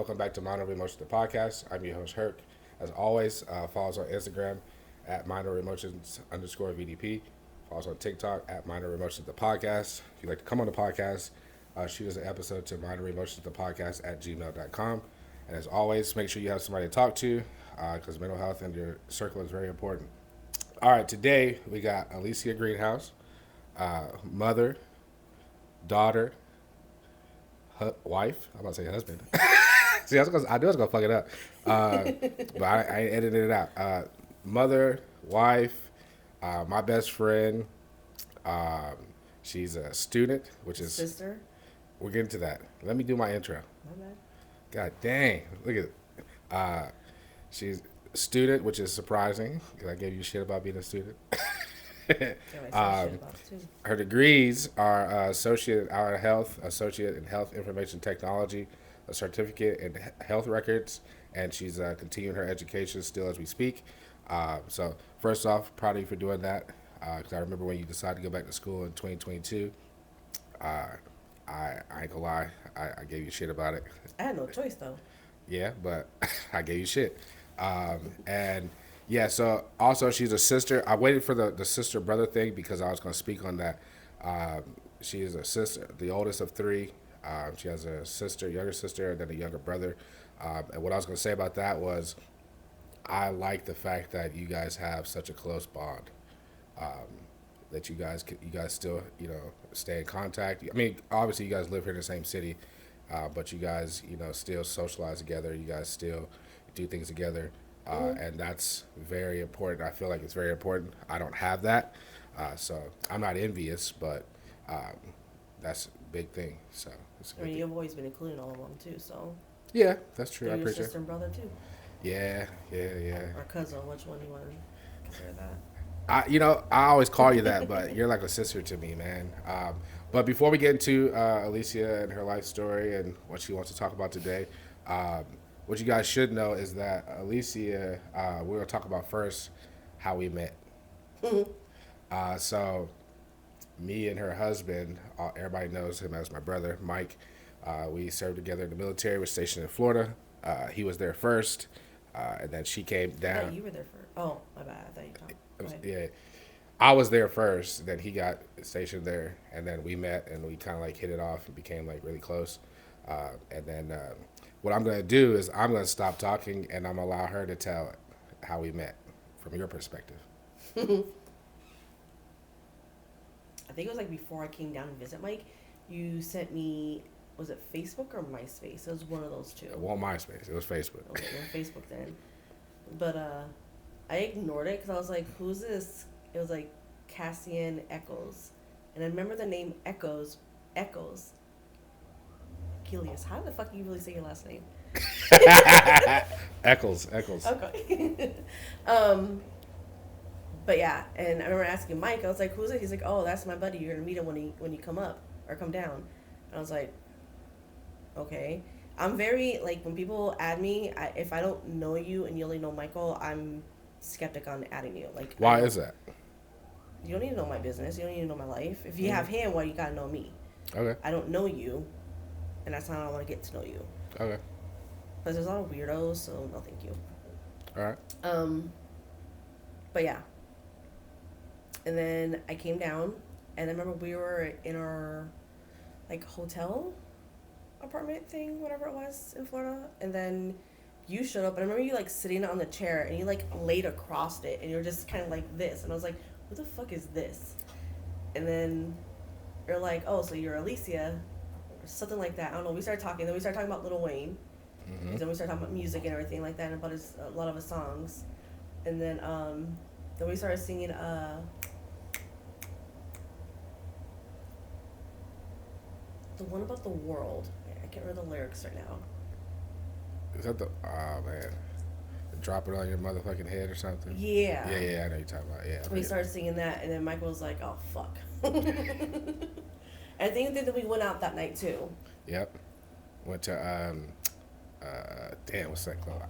welcome back to Minor Emotions, the podcast. I'm your host, Herc. As always, follow us on Instagram at Minor Emotions _VDP. Follow us on TikTok at Minor Emotions, the podcast. If you'd like to come on the podcast, shoot us an episode to Minor Emotions, the podcast at gmail.com. And as always, make sure you have somebody to talk to because mental health in your circle is very important. All right, today we got Alicia Greenhouse, mother, daughter, wife. I'm about to say husband. See, I knew I was gonna fuck it up, but I edited it out. Mother, wife, my best friend. She's a student, which is sister. We're getting to that. Let me do my intro. My bad. God dang! Look at it. She's a student, which is surprising because I gave you shit about being a student. Her degrees are associate in health information technology, a certificate in health records, and she's continuing her education still as we speak. So first off, proud of you for doing that because I remember when you decided to go back to school in 2022. I ain't gonna lie, I gave you shit about it. I had no choice though. Yeah, but I gave you shit. And yeah, so also she's a sister. I waited for the sister brother thing because I was going to speak on that. She is a sister, the oldest of three. She has a sister, younger sister, and then a younger brother. And what I was going to say about that was I like the fact that you guys have such a close bond. That you guys still, stay in contact. I mean, obviously you guys live here in the same city, but you guys, still socialize together. You guys still do things together. And that's very important. I feel like it's very important. I don't have that, so I'm not envious, but that's a big thing. So it's a good thing. You've always been including all of them too. So yeah, that's true. I your appreciate sister and brother too. Yeah. Or cousin, which one do you want to consider that? I always call you that, but you're like a sister to me, man. But before we get into Alicia and her life story and what she wants to talk about today, what you guys should know is that Alicia, we're going to talk about first how we met. So me and her husband, everybody knows him as my brother, Mike. We served together in the military. We're stationed in Florida. He was there first, and then she came down. I thought you were there first. Oh, my bad. I thought you talked. Yeah, I was there first. Then he got stationed there, and then we met, and we kind of like hit it off and became like really close. And then what I'm gonna do is I'm gonna stop talking, and I'm gonna allow her to tell how we met from your perspective. I think it was like before I came down to visit Mike. You sent me. Was it Facebook or MySpace? It was one of those two. It wasn't MySpace. It was Facebook. Okay, it was Facebook then. But I ignored it because I was like, who's this? It was like Cassian Echoes. And I remember the name Echoes. Gilius. How the fuck do you really say your last name? Eccles. Okay. But yeah, and I remember asking Mike, I was like, who's it? He's like, oh, that's my buddy. You're going to meet him when you come up or come down. And I was like, okay. I'm very, like, when people add me, if I don't know you and you only know Michael, I'm skeptic on adding you. Like, why is that? You don't need to know my business. You don't need to know my life. If you have him, well, you got to know me. Okay. I don't know you, and that's not how I want to get to know you. Okay. Because there's a lot of weirdos, so no thank you. All right. But yeah. And then I came down, and I remember we were in our, like, hotel apartment thing, whatever it was, in Florida. And then you showed up, and I remember you, like, sitting on the chair, and you, like, laid across it, and you were just kind of like this. And I was like, what the fuck is this? And then you're like, oh, so you're Alicia, or something like that. I don't know. We started talking. Then we started talking about Lil Wayne. Mm-hmm. And then we started talking about music and everything like that, and about a lot of his songs. And then we started singing the one about the world. I can't remember the lyrics right now. Is that oh man, drop it on your motherfucking head or something? Yeah. Yeah, I know you're talking about. Yeah. We started singing that, and then Michael was like, "Oh fuck." I think that we went out that night too. Yep. Went to damn, what's that called?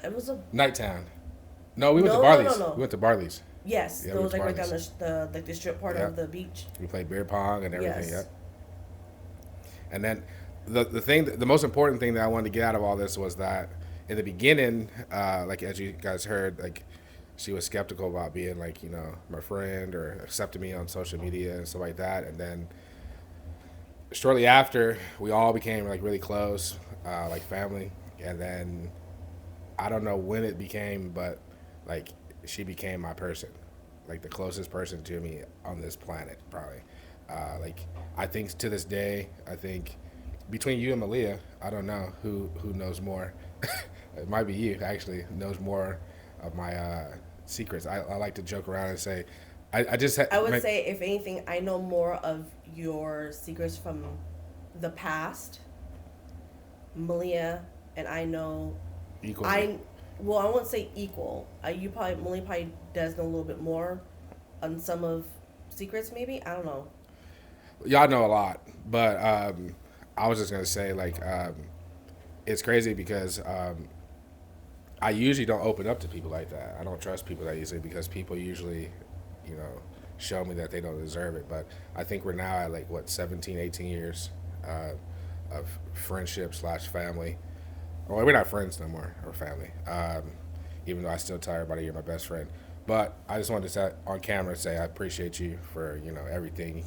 It was a Nighttown. No, we went to Barley's. No. We went to Barley's. Yes, Yeah, it was like right Barley's. down the strip part of the beach. We played beer pong and everything. Yes. Yep. And then the most important thing that I wanted to get out of all this was that in the beginning, like as you guys heard, like she was skeptical about being like my friend or accepting me on social media and stuff like that, and then shortly after we all became like really close, like family, and then I don't know when it became, but like she became my person, like the closest person to me on this planet, probably. Like I think to this day, I think between you and Malia, I don't know who knows more. It might be you actually knows more of my secrets. I like to joke around and say, I just I would say, if anything, I know more of your secrets from the past, Malia, and I know equally. I well, I won't say equal. You probably Malia probably does know a little bit more on some of secrets. Maybe I don't know. Y'all know a lot, but I was just gonna say like it's crazy because I usually don't open up to people like that. I don't trust people that easily because people usually, you know, show me that they don't deserve it. But I think we're now at like what 17, 18 years uh, of friendship slash family. Well, we're not friends no more or family. Even though I still tell everybody you're my best friend. But I just wanted to say on camera say I appreciate you for everything,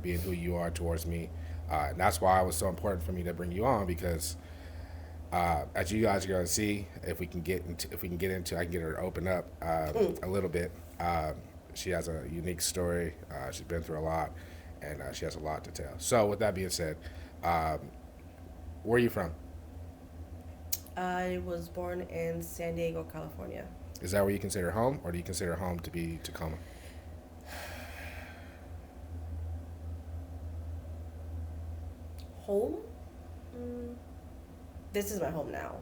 being who you are towards me. And that's why it was so important for me to bring you on because as you guys are gonna see, if we can get into, I can get her to open up a little bit. She has a unique story. She's been through a lot, and she has a lot to tell. So, with that being said, um, where are you from? I was born in San Diego, California. Is that where you consider home, or do you consider home to be Tacoma? Home? Mm, this is my home now.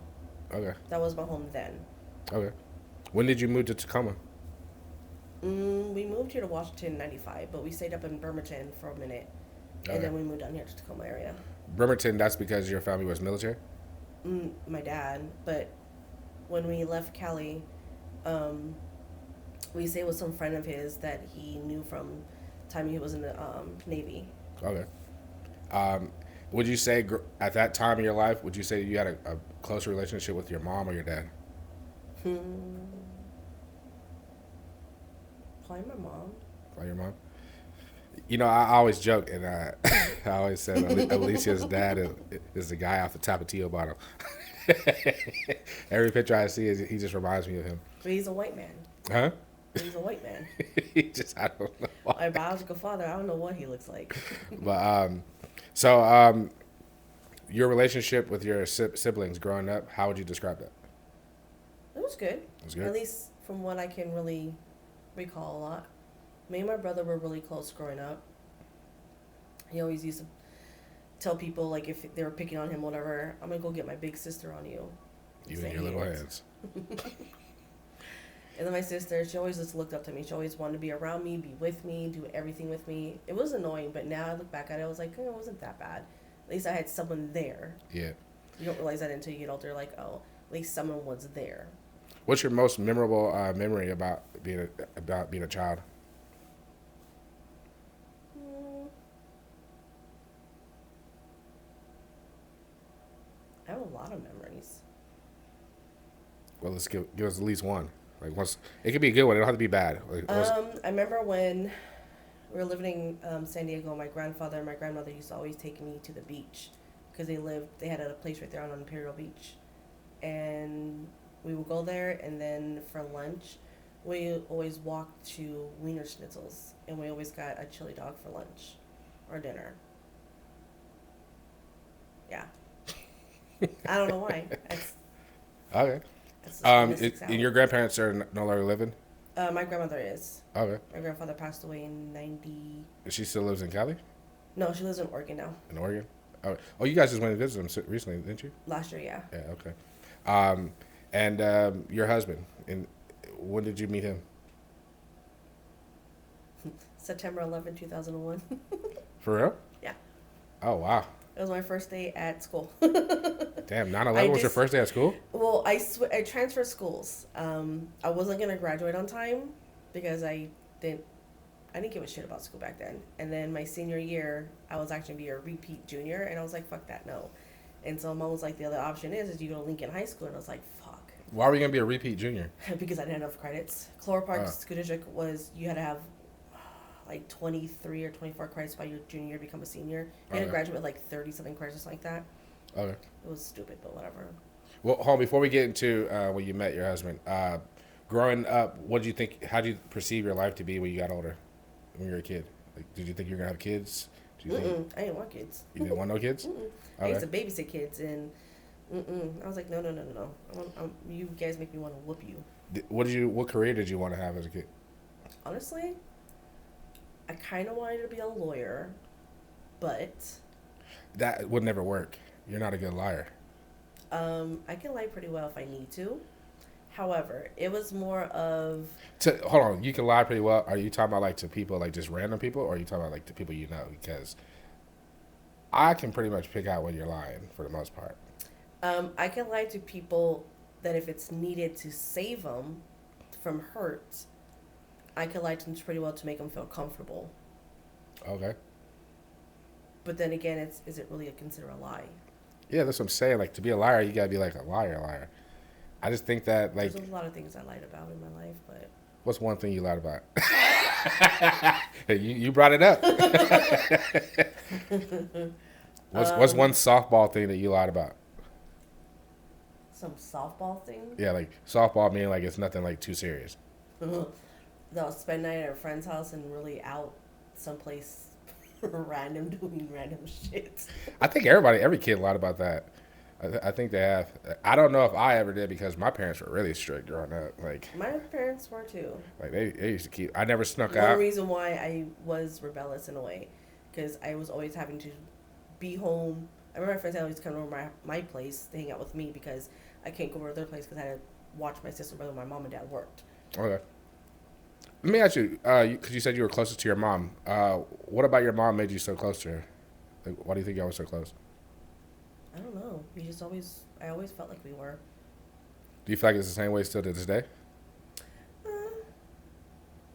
Okay. That was my home then. Okay. When did you move to Tacoma? We moved here to Washington in '95, but we stayed up in Bremerton for a minute, and Okay. then we moved down here to Tacoma area. Bremerton. That's because your family was military. My dad, but when we left Cali, um, we stayed with some friend of his that he knew from time he was in the Navy. Okay. Um, would you say at that time in your life, would you say you had a close relationship with your mom or your dad? Hmm. Probably my mom. Or your mom? I always joke, and I always said Alicia's dad is the guy off the Tapatio bottle. Every picture I see, he just reminds me of him. But he's a white man. Huh? He's a white man. I don't know why. My biological father, I don't know what he looks like. But so your relationship with your siblings growing up, how would you describe that? It was good. It was good. At least from what I can really recall a lot. Me and my brother were really close growing up. He always used to tell people, like, if they were picking on him, whatever, I'm going to go get my big sister on you. You and your little hands. And then my sister, she always just looked up to me. She always wanted to be around me, be with me, do everything with me. It was annoying, but now I look back at it, I was like, oh, it wasn't that bad. At least I had someone there. Yeah. You don't realize that until you get older, like, oh, at least someone was there. What's your most memorable memory about being a child? Mm, I have a lot of memories. Well, let's give us at least one. Like once, it could be a good one. It don't have to be bad. I remember when we were living in San Diego, my grandfather and my grandmother used to always take me to the beach because they had a place right there on Imperial Beach. And we would go there, and then for lunch, we always walked to Wiener Schnitzels, and we always got a chili dog for lunch or dinner. Yeah. I don't know why. Okay. That's just what sticks out. And your grandparents are no longer living? My grandmother is. Okay. My grandfather passed away in 90. And she still lives in Cali? No, she lives in Oregon now. In Oregon? Oh, you guys just went to visit them recently, didn't you? Last year, yeah. Yeah, okay. And your husband, and when did you meet him? September 11, 2001. For real? Yeah. Oh, wow. It was my first day at school. Damn, 9/11 was your first day at school? Well, I transferred schools. I wasn't going to graduate on time because I didn't I didn't give a shit about school back then. And then my senior year, I was actually going to be a repeat junior, and I was like, fuck that, no. And so mom was like, the other option is you go to Lincoln High School, and I was like, fuck. Why were you gonna be a repeat junior? Because I didn't have enough credits. Clover Park Oh, School District was, you had to have like 23 or 24 credits by your junior year to become a senior. You had to okay, graduate with like 30 something credits or something like that. okay. It was stupid, but whatever. Well, hold on, before we get into when you met your husband, growing up, what did you think? How did you perceive your life to be when you got older? When you were a kid, like, did you think you were gonna have kids? Do you think I didn't want kids. you didn't want no kids? I used Okay. to babysit kids, and I was like, no, no, no, no, no. You guys make me want to whoop you. What career did you want to have as a kid? Honestly, I kind of wanted to be a lawyer, but That would never work. You're not a good liar. I can lie pretty well if I need to. However, it was more of Hold on, you can lie pretty well. Are you talking about like to people, like just random people, or are you talking about like to people you know? Because I can pretty much pick out when you're lying for the most part. I can lie to people that if it's needed to save them from hurt, I can lie to them pretty well to make them feel comfortable. Okay. But then again, is it really considered a lie? Yeah, that's what I'm saying. Like to be a liar, you gotta be like a liar. I just think that like, There's a lot of things I lied about in my life, but what's one thing you lied about? You brought it up. What's one softball thing that you lied about? some softball thing. Yeah, like softball meaning like it's nothing like too serious. They'll spend night at a friend's house and really out someplace random doing random shit. I think every kid lied about that. I think they have. I don't know if I ever did because my parents were really strict growing up. My parents were too. Like they used to keep. I never snuck One out. reason why I was rebellious in a way, because I was always having to be home. I remember my friends always come over my place to hang out with me because I can't go over to their place because I had to watch my sister and brother when my mom and dad worked. Okay. Let me ask you, because you said you were closest to your mom. What about your mom made you so close to her? Like, why do you think y'all were so close? I don't know. I always felt like we were. Do you feel like it's the same way still to this day? Uh,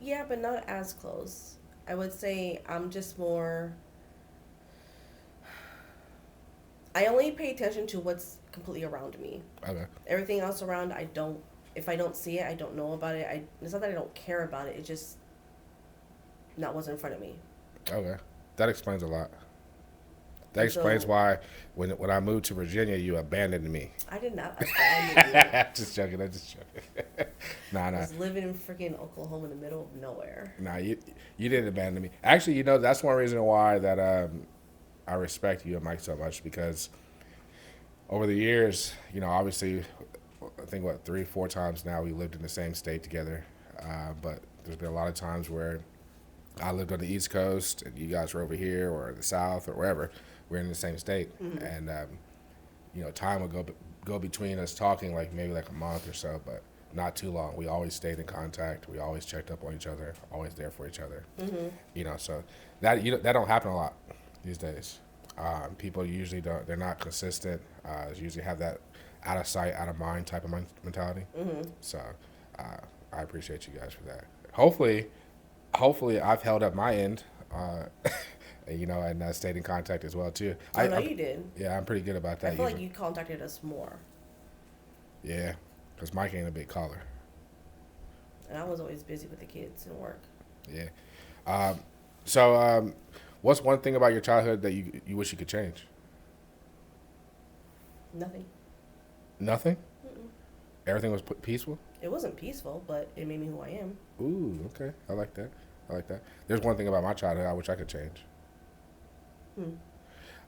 yeah, but not as close. I would say I'm just more. I only pay attention to what's completely around me. Okay. Everything else around, I don't. If I don't see it, I don't know about it. It's not that I don't care about it. It just not what's in front of me. Okay. That explains a lot. That And explains so why when I moved to Virginia, you abandoned me. I did not abandon Just joking. I'm just joking. Nah, you. I nah. was living in freaking Oklahoma in the middle of nowhere. Nah, you didn't abandon me. Actually, that's one reason why that I respect you and Mike so much because over the years, obviously, I think 3, 4 times now we lived in the same state together. But there's been a lot of times where I lived on the East Coast and you guys were over here or the South or wherever. We're in the same state, and time would go between us talking like maybe like a month or so, but not too long. We always stayed in contact. We always checked up on each other. Always there for each other. So that don't happen a lot these days. People usually don't. They're not consistent. Usually have that out of sight, out of mind type of mentality. So I appreciate you guys for that. Hopefully I've held up my end. And stayed in contact as well too. I know you did. Yeah, I'm pretty good about I that. feel like you contacted us more, Yeah, because Mike ain't a big caller. and I was always busy with the kids and work. Yeah. So, what's one thing about your childhood that you wish you could change? Nothing. Nothing. Mm-mm. Everything was peaceful. It wasn't peaceful, but it made me who I am. Ooh, okay. I like that. There's one thing about my childhood I wish I could change.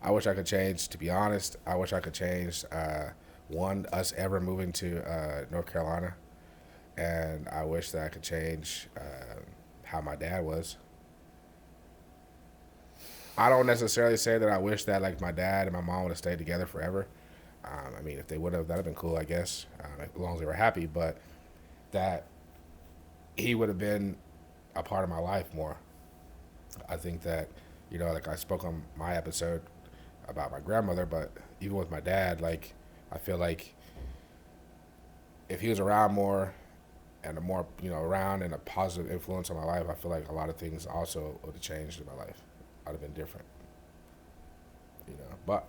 I wish I could change. To be honest, I wish I could change. Us ever moving to North Carolina, and I wish that I could change how my dad was. I don't necessarily say that I wish that like my dad and my mom would have stayed together forever. If they would have, that'd have been cool, I guess, as long as they were happy. But that he would have been a part of my life more. I think that, like I spoke on my episode about my grandmother, but even with my dad, like I feel like if he was around more and the more around and a positive influence on my life, I feel like a lot of things also would have changed in my life. I'd have been different, But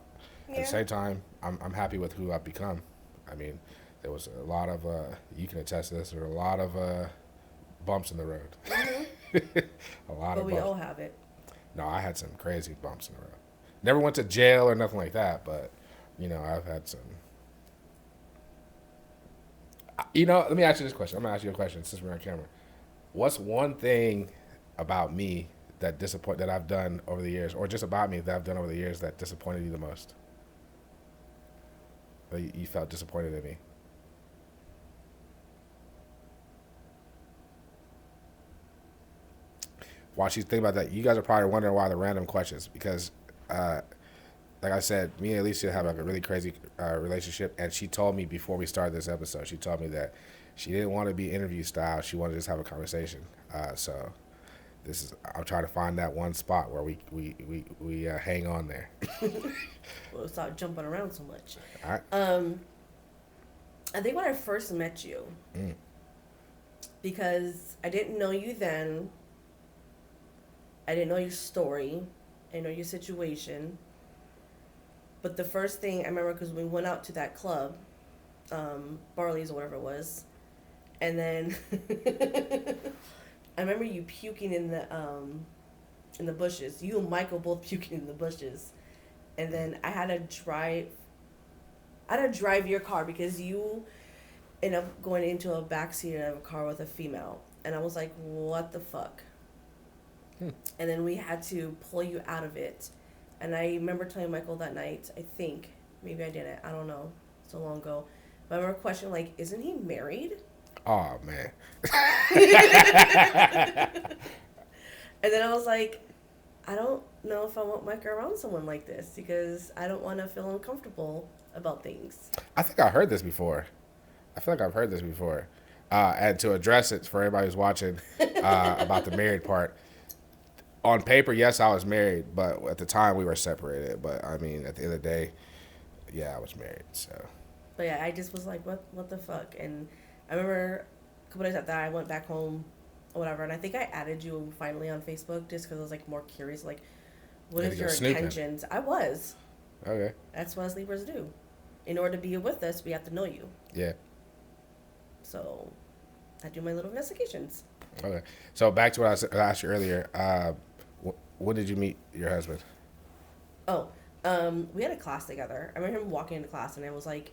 at the Yeah. same time, I'm happy with who I've become. I mean, there was a lot of you can attest to this. There were a lot of bumps in the road. Hmm. A lot But of we bumps. all have it. No, I had some crazy bumps in the road. Never went to jail or nothing like that, but I've had some. Let me ask you this question. I'm gonna ask you a question since we're on camera. What's one thing about me that I've done over the years, or just about me that I've done over the years that disappointed you the most? That you felt disappointed in me? While she's thinking about that, you guys are probably wondering why the random questions because, uh, like I said, me and Alicia have like a really crazy relationship, and she told me before we started this episode, she told me that she didn't want to be interview style; she wanted to just have a conversation. So I'm trying to find that one spot where we hang on there. We'll stop jumping around so much. All right. I think when I first met you, Mm. because I didn't know you then, I didn't know your story, I didn't know your situation. But the first thing I remember, because we went out to that club, Barley's or whatever it was, and then I remember you puking in the bushes. You and Michael both puking in the bushes, and then I had to drive. I had to drive your car because you ended up going into a backseat of a car with a female, and I was like, "What the fuck?" Hmm. And then we had to pull you out of it. And I remember telling Michael that night, I think, maybe I didn't, I don't know, so long ago. But I remember questioning, like, isn't he married? Oh man. And then I was like, I don't know if I want Mike around someone like this because I don't want to feel uncomfortable about things. I think I heard this before. I feel like I've heard this before. And to address it for everybody who's watching about the married part, on paper, yes, I was married, but at the time we were separated. But I mean, at the end of the day, yeah, I was married. So But yeah, I just was like, what the fuck? And I remember a couple days after that, I went back home or whatever, and I think I added you finally on Facebook just because I was like more curious, like, what you had is to go your snooping. intentions? I was. Okay, That's what sleepers do. In order to be with us, we have to know you. yeah, So I do my little investigations. okay. So back to what I asked you earlier. When did you meet your husband? Oh, we had a class together. I remember him walking into class, and I was like,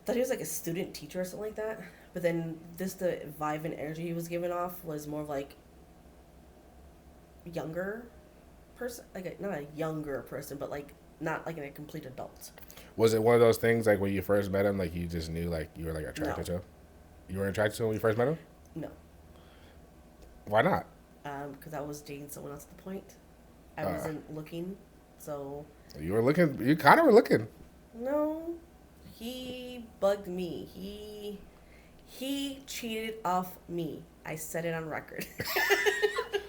thought he was like a student teacher or something like that. But then just the vibe and energy he was giving off was more of like younger person, like not a younger person, but like not like a complete adult. Was it one of those things like when you first met him, like you just knew like you were like attracted No, to him? You were attracted to him when you first met him? no, Why not? because I was dating someone else at the point. I Uh, wasn't looking, so you were looking. You kind of were looking. no. He bugged me. He cheated off me. I said it on record.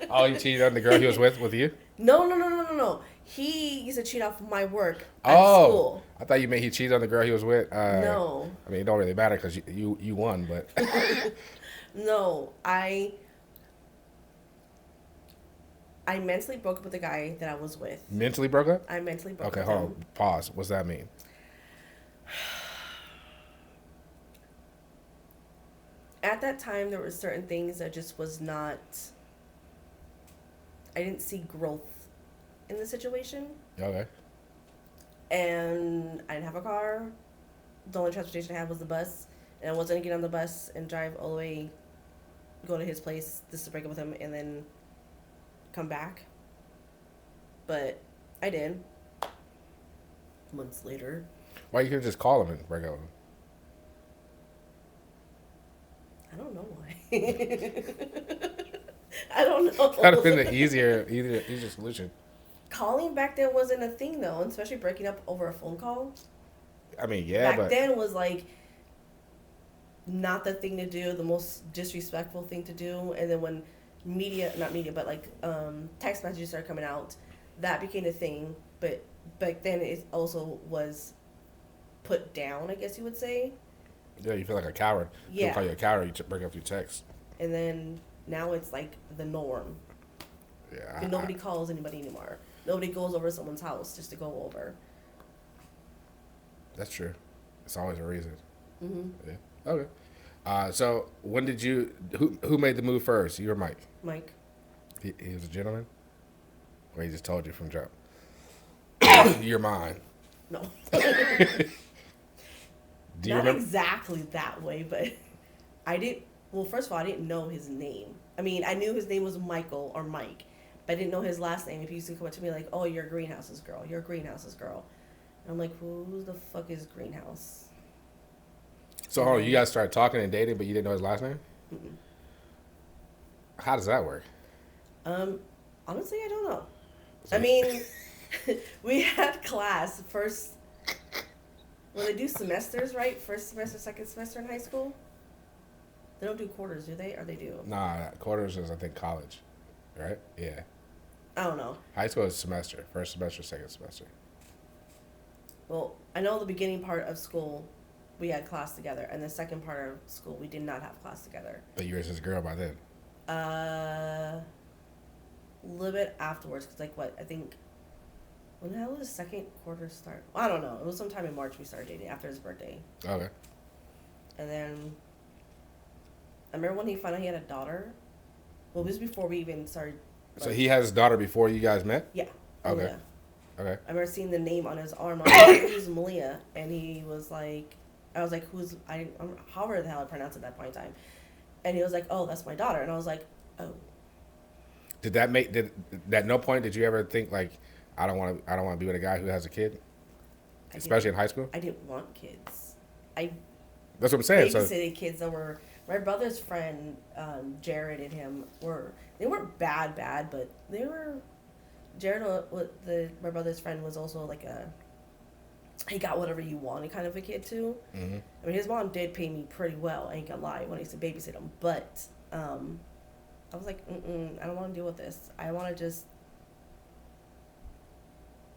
Oh, he cheated on the girl he was with you? No. He used to cheat off my work at Oh, school. I thought you meant he cheated on the girl he was with. No, I mean, it don't really matter because you won, but no. I mentally broke up with the guy that I was with. mentally broke up. I mentally broke Okay, up hold with him. on. Pause. What's that mean? At that time, there were certain things that just was not. I didn't see growth in the situation, Okay. and I didn't have a car. The only transportation I had was the bus, and I wasn't gonna get on the bus and drive all the way, go to his place just to break up with him, and then come back. But I did. Months later. Why you could just call him and break up with him? I don't know why. I don't know. That'd have been the easier solution. Calling back then wasn't a thing though, especially breaking up over a phone call. I mean, yeah, Back but then was like not the thing to do, the most disrespectful thing to do. And then when not media, but like text messages started coming out, that became a thing. But back then it also was put down, I guess you would say. Yeah, you feel like a coward. People Yeah. call you a coward. You bring up your text. And then now it's like the norm. Yeah, And nobody calls anybody anymore. Nobody goes over to someone's house just to go over. that's true. It's always a reason. Hmm. Yeah. Okay. So when did you? Who made the move first? You or Mike? Mike. He was a gentleman, or he just told you from jump? You're mine. No. Do you Not remember? exactly that way, but I didn't. Well, first of all, I didn't know his name. I mean, I knew his name was Michael or Mike, but I didn't know his last name. If he used to come up to me like, "Oh, you're Greenhouse's girl. You're Greenhouse's girl," and I'm like, "Who the fuck is Greenhouse?" So hold on, you guys started talking and dating, but you didn't know his last name. Mm-mm. How does that work? Um, honestly, I don't know. I So, mean, we had class first. Well, they do semesters, right? First semester, second semester in high school. They don't do quarters, do they? Or they do? nah, quarters is I think college, right? Yeah. I don't know. High school is semester, first semester, second semester. Well, I know the beginning part of school, we had class together, and the second part of school, we did not have class together. But you were his girl by then. A little bit afterwards, because like what I think. When the hell did the second quarter start? Well, I don't know. It was sometime in March we started dating after his birthday, Okay. and then I remember when he found out he had a daughter. Well, this was before we even started. So he has his daughter before you guys met. Yeah. Okay. Malia. Okay. I remember seeing the name on his arm. I was like, "Who's Malia?" And he was like, "I was like, who's I? However the hell I pronounced it at that point in time." And he was like, "Oh, that's my daughter." And I was like, "Oh." Did at no point did you ever think like I don't want to be with a guy who has a kid, I especially in didn't, high school? I didn't want kids. I That's what I'm saying. So babysitted kids that were my brother's friend, Jared and him were they weren't bad, but they were. Jared, my brother's friend was also like a he got whatever you wanted kind of a kid too. hmm I mean, his mom did pay me pretty well. I ain't gonna lie when I used to babysit him, but I was like, I don't want to deal with this. I want to just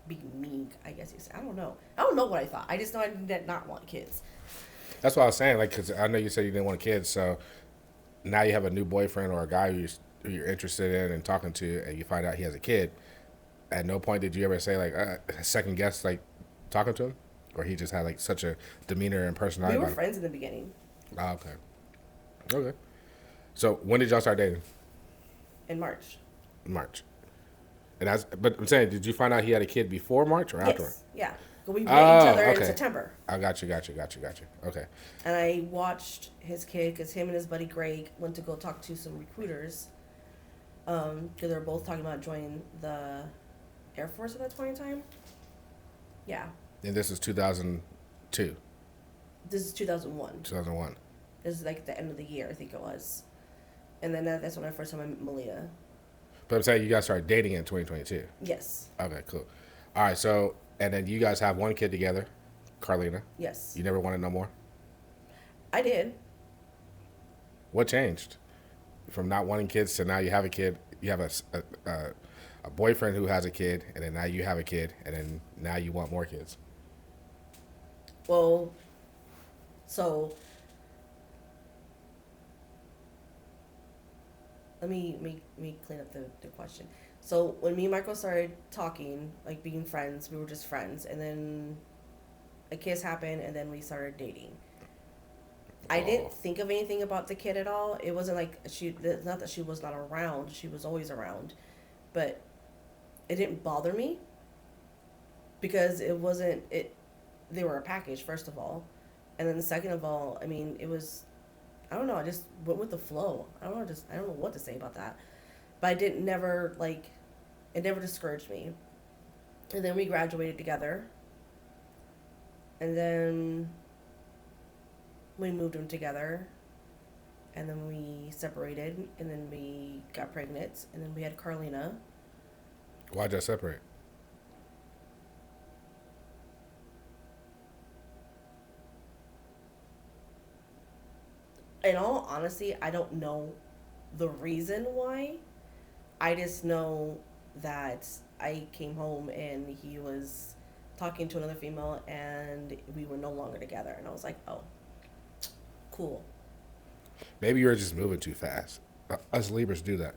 be meek, I guess you say. I don't know. I don't know what I thought. I just know I did not want kids. that's what I was saying. Like, cause I know you said you didn't want kids, so now you have a new boyfriend or a guy who you're interested in and talking to, and you find out he has a kid. At no point did you ever say like second guess like talking to him, or he just had like such a demeanor and personality. We were about him? friends in the beginning Oh, okay. Okay. So when did y'all start dating? in March. March. But I'm saying, did you find out he had a kid before March or afterward? Yes, yeah. But we met each other in okay. September, I got you. Okay. and I watched his kid because him and his buddy Greg went to go talk to some recruiters. Because they were both talking about joining the Air Force at that point in time. Yeah, And this is 2002, this is 2001. 2001. This is like the end of the year, I think it was. And then that's when I first time I met Malia. But I'm saying you guys started dating in 2022. Yes. Okay, cool. All right, so, and then you guys have one kid together, Carlina. Yes. You never wanted no more? I did. What changed? From not wanting kids to now you have a kid, you have a boyfriend who has a kid, and then now you have a kid, and then now you want more kids. Well, so let me clean up the question. So when me and Michael started talking, like being friends, we were just friends, and then a kiss happened, and then we started dating. I didn't think of anything about the kid at all. It wasn't like it's not that she was not around. She was always around, but it didn't bother me because it wasn't it. They were a package, first of all, and then second of all, I mean, it was. I don't know. I just went with the flow. I don't know. I don't know what to say about that, but I didn't never like. It never discouraged me, and then we graduated together, and then we moved in together, and then we separated, and then we got pregnant, and then we had Carlina. Why'd y'all separate? In all honesty, I don't know the reason why. I just know that I came home and he was talking to another female, and we were no longer together, and I was like, oh, cool. Maybe you're just moving too fast. Us Libras do that.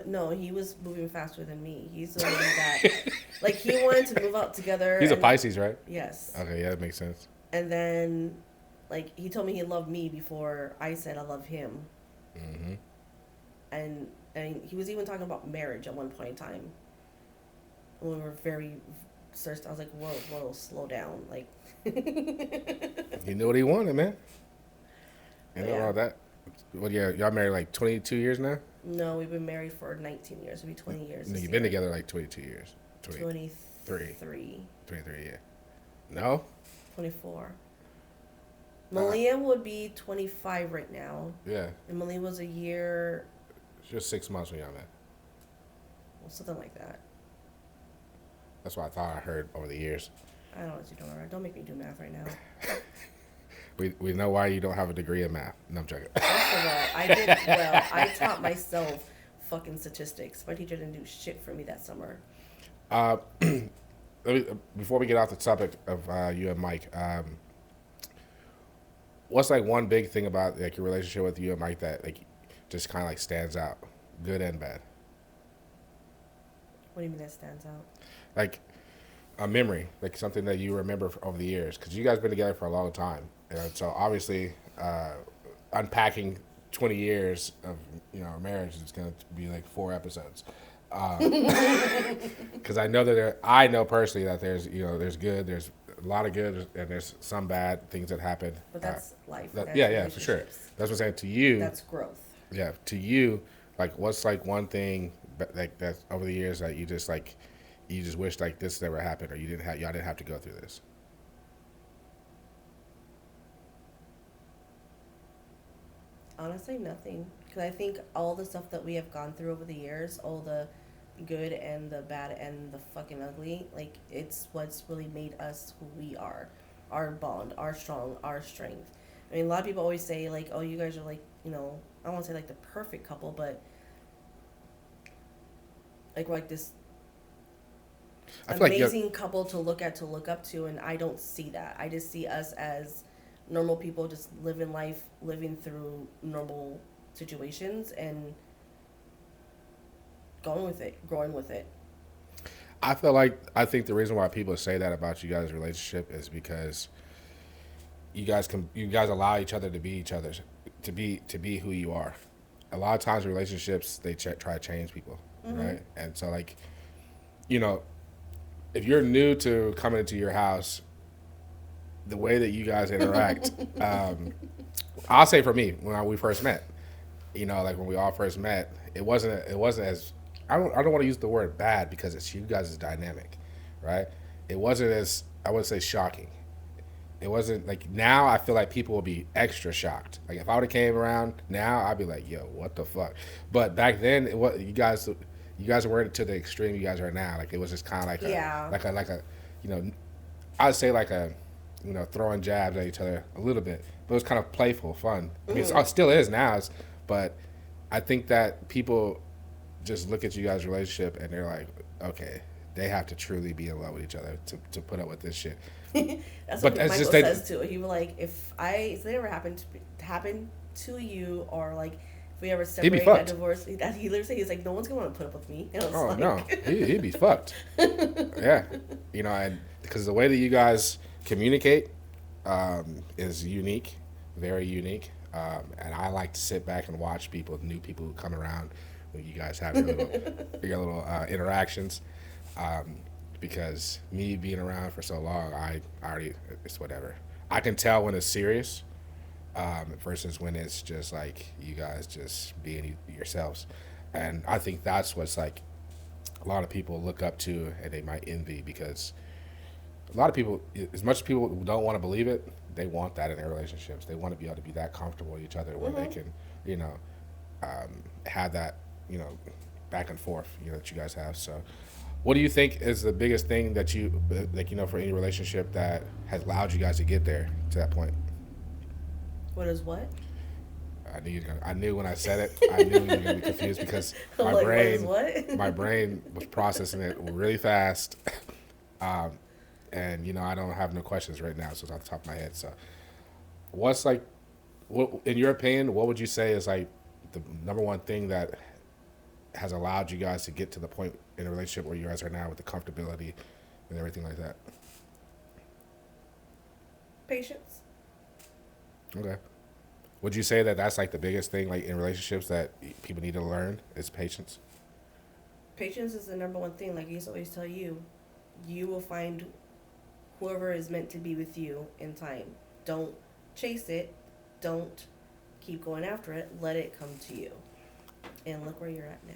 No, he was moving faster than me. He's the one that, like, he wanted to move out together. He's a And Pisces, right? yes, Okay, yeah, that makes sense. and then, like, he told me he loved me before I said I love him, Hmm. and he was even talking about marriage at one point in time. When we were very searched, I was like, whoa, slow down, like. He knew what he wanted, man. You But know yeah. all that. Well, yeah, y'all married like 22 years now? No, we've been married for 19 years. It'll be 20 years. No, This you've year. been together like 22 years. 23. 23, yeah. No? 24. Malia would be 25 right now. Yeah. And Malia was a year, It's just 6 months when y'all met. well, something like that. That's what I thought I heard over the years. I don't know what you're doing. Right? Don't make me do math right now. We know why you don't have a degree in math. No, I'm joking. First of all, I did well. I taught myself fucking statistics. My teacher didn't do shit for me that summer. Before we get off the topic of you and Mike, what's like one big thing about like your relationship with you and Mike that like just kind of like stands out, good and bad? What do you mean that stands out? Like a memory, like something that you remember over the years, because you guys been together for a long time, and so obviously unpacking 20 years of marriage is going to be like 4 episodes. Because I know personally that there's there's a lot of good and there's some bad things that happen. But that's life. That's Yeah, for sure. relationships. That's what I'm saying to you. That's growth. Yeah, to you, like what's like one thing like that's over the years that you just wish like this never happened, or y'all didn't have to go through this. Honestly, nothing. Because I think all the stuff that we have gone through over the years, all the good and the bad and the fucking ugly, like, it's what's really made us who we are. Our bond, our strong, our strength. I mean, a lot of people always say, like, oh, you guys are, like, I don't want to say, like, the perfect couple, but, like, we're, like, this I feel like amazing couple to look up to, and I don't see that. I just see us as normal people just living life, living through normal situations and going with it, growing with it. I think the reason why people say that about you guys' relationship is because you guys allow each other to be each other's to be who you are. A lot of times relationships they try to change people, right? And so like, if you're new to coming into your house, the way that you guys interact, I'll say for me when we first met, like when we all first met, it wasn't as I don't want to use the word bad because it's you guys' dynamic, right? It wasn't as I would say shocking. It wasn't like now I feel like people will be extra shocked. Like if I would have came around now, I'd be like, yo, what the fuck? But back then, you guys weren't to the extreme you guys are now. Like it was just kind of like Yeah. I'd say like a throwing jabs at each other a little bit, but it was kind of playful, fun. I mean, it still is now, but I think that people just look at you guys' relationship and they're like, okay, they have to truly be in love with each other to put up with this shit. That's But what that's Michael just says too. He was like, if it ever happened to you, or like if we ever He'd be separate, got fucked. divorced, he literally said he's like, no one's gonna want to put up with me. And I was Oh like, no, he'd be fucked. Yeah, and because the way that you guys communicate is unique, very unique, and I like to sit back and watch new people who come around when you guys have your little interactions. Because me being around for so long, I already it's whatever. I can tell when it's serious versus when it's just like you guys just being yourselves, and I think that's what's like a lot of people look up to and they might envy because a lot of people, as much as people don't want to believe it, they want that in their relationships. They want to be able to be that comfortable with each other where they can, have that, back and forth, that you guys have. So, what do you think is the biggest thing that you, like, for any relationship that has allowed you guys to get there to that point? what is what? I knew when I said it, I knew you were gonna be confused because my Like, brain, what is what? my brain was processing it really fast, and I don't have no questions right now, so it's off the top of my head. So, what's like what, in your opinion, what would you say is like the number one thing that has allowed you guys to get to the point in a relationship where you guys are now with the comfortability and everything like that? Patience. Okay. Would you say that that's like the biggest thing like in relationships that people need to learn is patience? Patience is the number one thing. Like I used to always tell you, you will find whoever is meant to be with you in time. Don't chase it. Don't keep going after it. Let it come to you. And look where you're at now.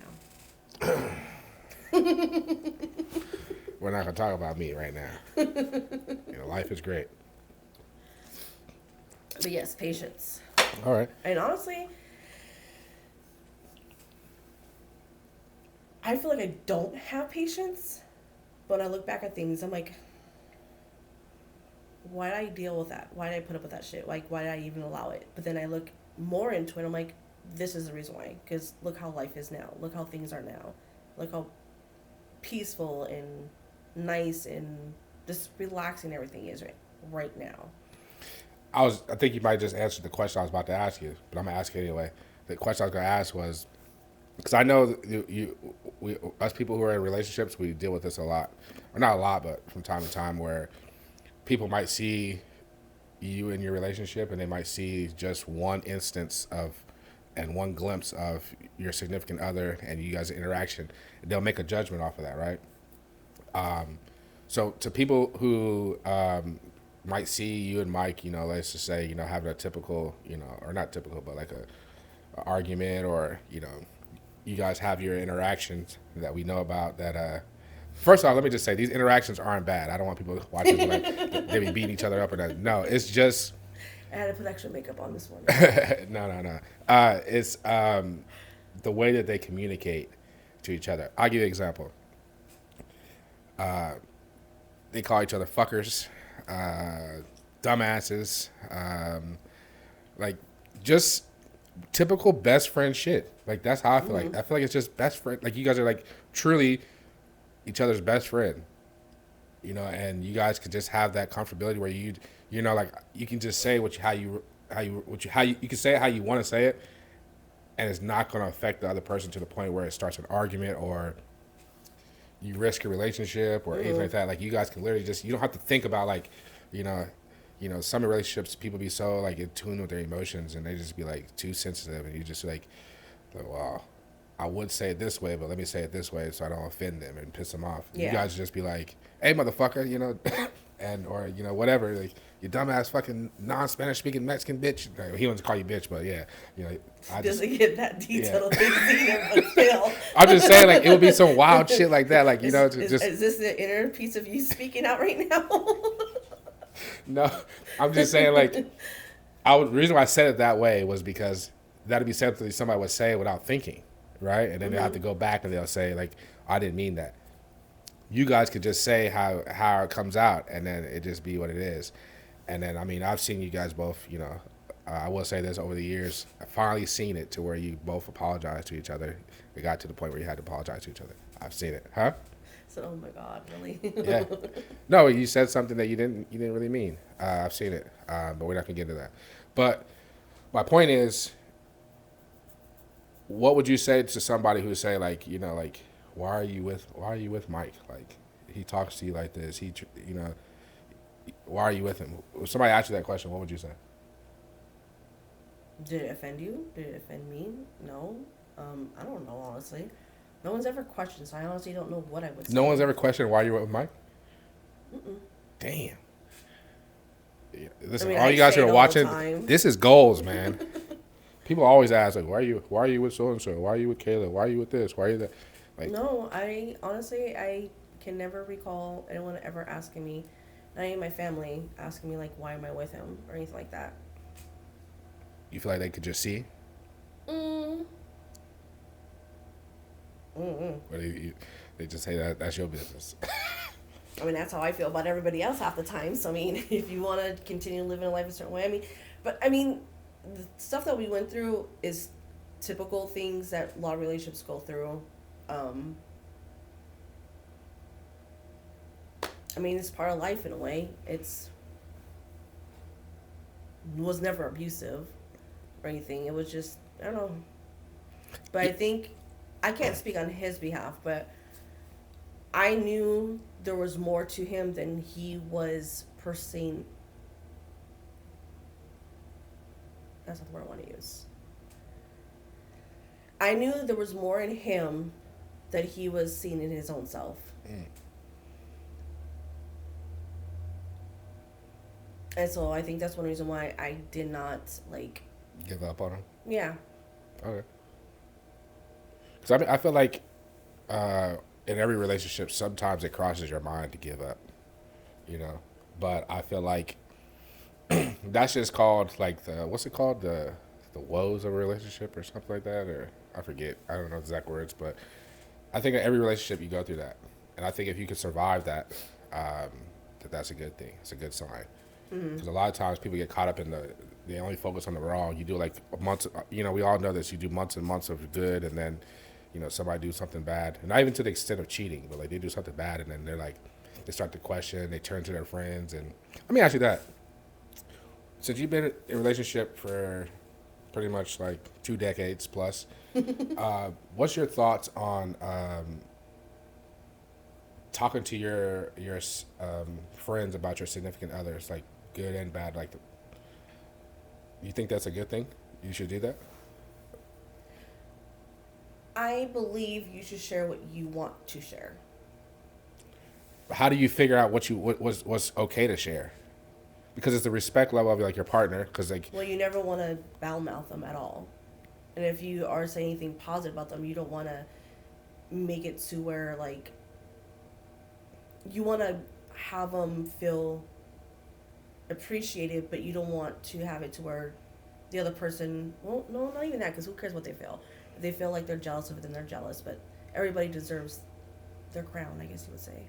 We're not gonna talk about me right now. Life is great. But yes, patience. All right. And honestly, I feel like I don't have patience. But when I look back at things, I'm like, why did I deal with that? Why did I put up with that shit? Like, why did I even allow it? But then I look more into it. I'm like, this is the reason why. Because look how life is now. Look how things are now. Look how peaceful and nice and just relaxing everything is right now. I think you might just answer the question I was about to ask you, but I'm gonna ask it anyway. The question I was gonna ask was because I know we us people who are in relationships, we deal with this a lot, or not a lot, but from time to time, where people might see you in your relationship and they might see just one instance of and one glimpse of your significant other and you guys' interaction, they'll make a judgment off of that, right? So to people who might see you and Mike, let's just say, having a typical, or not typical, but like a argument, or you guys have your interactions that we know about. That first off, let me just say these interactions aren't bad. I don't want people watching like they be beating each other up or that. No, it's just. I had to put extra makeup on this one. No. It's the way that they communicate to each other. I'll give you an example. They call each other fuckers, dumbasses, like just typical best friend shit. Like that's how I feel. Like I feel like it's just best friend. Like you guys are like truly each other's best friend. And you guys could just have that comfortability where like you can just say how you can say it how you want to say it, and it's not going to affect the other person to the point where it starts an argument or you risk a relationship or anything like that. Like you guys can literally just, you don't have to think about like, some relationships people be so like in tune with their emotions and they just be like too sensitive, and you just like wow, I would say it this way, but let me say it this way so I don't offend them and piss them off. Yeah. You guys just be like, hey motherfucker, and or whatever, like you dumbass fucking non-Spanish speaking Mexican bitch. He wants to call you bitch, but yeah, I doesn't get that detail of things either, but still. I'm just saying, like it would be some wild shit like that, like is this the inner piece of you speaking out right now? No, I'm just saying, like the reason why I said it that way was because that'd be something somebody would say without thinking, right? And then they have to go back and they'll say like, I didn't mean that. You guys could just say how it comes out, and then it just be what it is. And then, I mean, I've seen you guys both, I will say this, over the years, I've finally seen it to where you both apologize to each other. It got to the point where you had to apologize to each other. I've seen it. Huh? So, oh my God, really? Yeah. No, you said something that you didn't really mean. I've seen it, but we're not going to get into that. But my point is, what would you say to somebody who say like, like, why are you with Mike? Like, he talks to you like this. Why are you with him? If somebody asked you that question, what would you say? Did it offend you? Did it offend me? No. I don't know, honestly. No one's ever questioned, so I honestly don't know what I would say. No one's ever questioned why you're with Mike? Mm-mm. Damn. Yeah, listen, all you guys who are watching, this is goals, man. People always ask, like, why are you with so-and-so? Why are you with Kayla? Why are you with this? Why are you that? Like, no, I can never recall anyone ever asking me, not even my family, asking me, like, why am I with him or anything like that. You feel like they could just see? Mm. Or they just say that's your business. I mean, that's how I feel about everybody else half the time. So, I mean, if you want to continue living a life a certain way, I mean, the stuff that we went through is typical things that a lot of relationships go through. I mean, it's part of life in a way. Was never abusive. or anything. It was just, I don't know. But I think I can't speak on his behalf, but I knew there was more to him than he was perceiving. That's not the word I want to use. I knew there was more in him that he was seeing in his own self. Mm. And so I think that's one reason why I did not like. Give up on him. Yeah. Okay. Because I mean, I feel like in every relationship, sometimes it crosses your mind to give up. You know, but I feel like that's just called like the what's it called the woes of a relationship or something like that, or I forget. I don't know exact words, but I think in every relationship you go through that, and I think if you can survive that, that's a good thing. It's a good sign. Because a lot of times people get caught up in they only focus on the wrong. You do like months, we all know this. You do months and months of good, and then, somebody do something bad, and not even to the extent of cheating, but like they do something bad, and then they're like, they start to question. They turn to their friends, and let me ask you that: since you've been in a relationship for pretty much like 2 decades plus, what's your thoughts on talking to your friends about your significant others, like good and bad? Like, you think that's a good thing? You should do that. I believe you should share what you want to share. How do you figure out what's okay to share? Because it's the respect level of like your partner. Because like, Well, you never want to foul mouth them at all. And if you are saying anything positive about them, you don't want to make it to where, like, you want to have them feel appreciated, but you don't want to have it to where the other person, well, no, not even that, because who cares what they feel? If they feel like they're jealous of it, then they're jealous. But everybody deserves their crown, I guess you would say.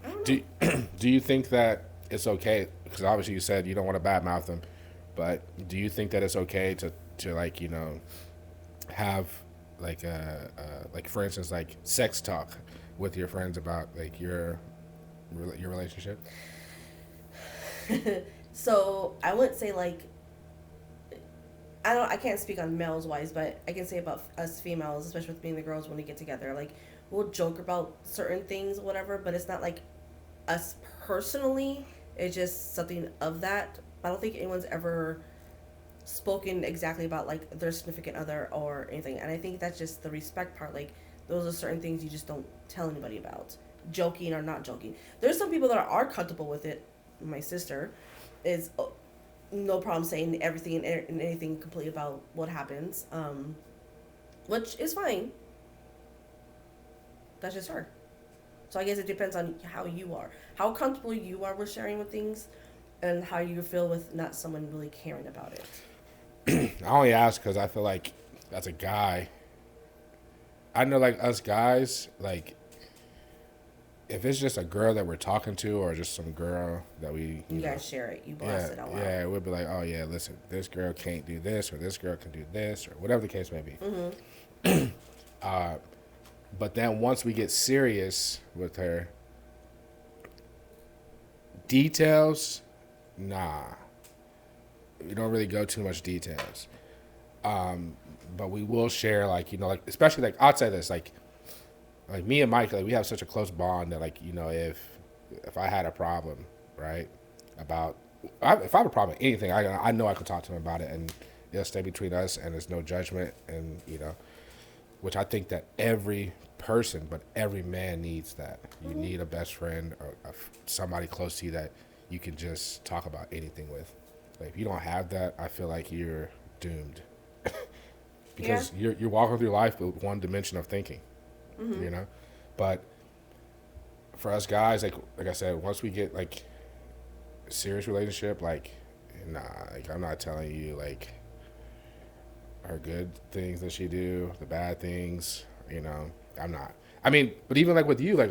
I don't know. do you think that it's okay? Because obviously you said you don't want to badmouth them, but do you think that it's okay to like have like for instance like sex talk with your friends about like your relationship? So I wouldn't say like, I can't speak on males wise, but I can say about us females, especially with being the girls when we get together. Like, we'll joke about certain things, whatever, but it's not like us personally. It's just something of that. I don't think anyone's ever spoken exactly about like their significant other or anything, and I think that's just the respect part. Like, those are certain things you just don't tell anybody about, joking or not joking. There's some people that are comfortable with it. My sister is no problem saying everything and anything completely about what happens, which is fine. That's just her. So I guess it depends on how you are, how comfortable you are with sharing with things, and how you feel with not someone really caring about it. I only ask because I feel like as a guy, I know like us guys, like if it's just a girl that we're talking to or just some girl that we You guys share it. You yeah, blast it out loud. yeah, we'll be like, oh yeah, listen, this girl can't do this or this girl can do this or whatever the case may be. But then once we get serious with her, details, nah, we don't really go too much details. But we will share like like especially like I'd say this like me and Mike, like we have such a close bond that like if I had a problem, right, about if I have a problem with anything, I know I can talk to him about it and it'll stay between us and there's no judgment and which I think that every person, but every man needs that. You need a best friend or somebody close to you that you can just talk about anything with. Like if you don't have that, I feel like you're doomed because you're walking through life with one dimension of thinking. But for us guys, like I said, once we get like a serious relationship, like nah, like I'm not telling you like her good things that she do, the bad things, I'm not. I mean, but even like with you, like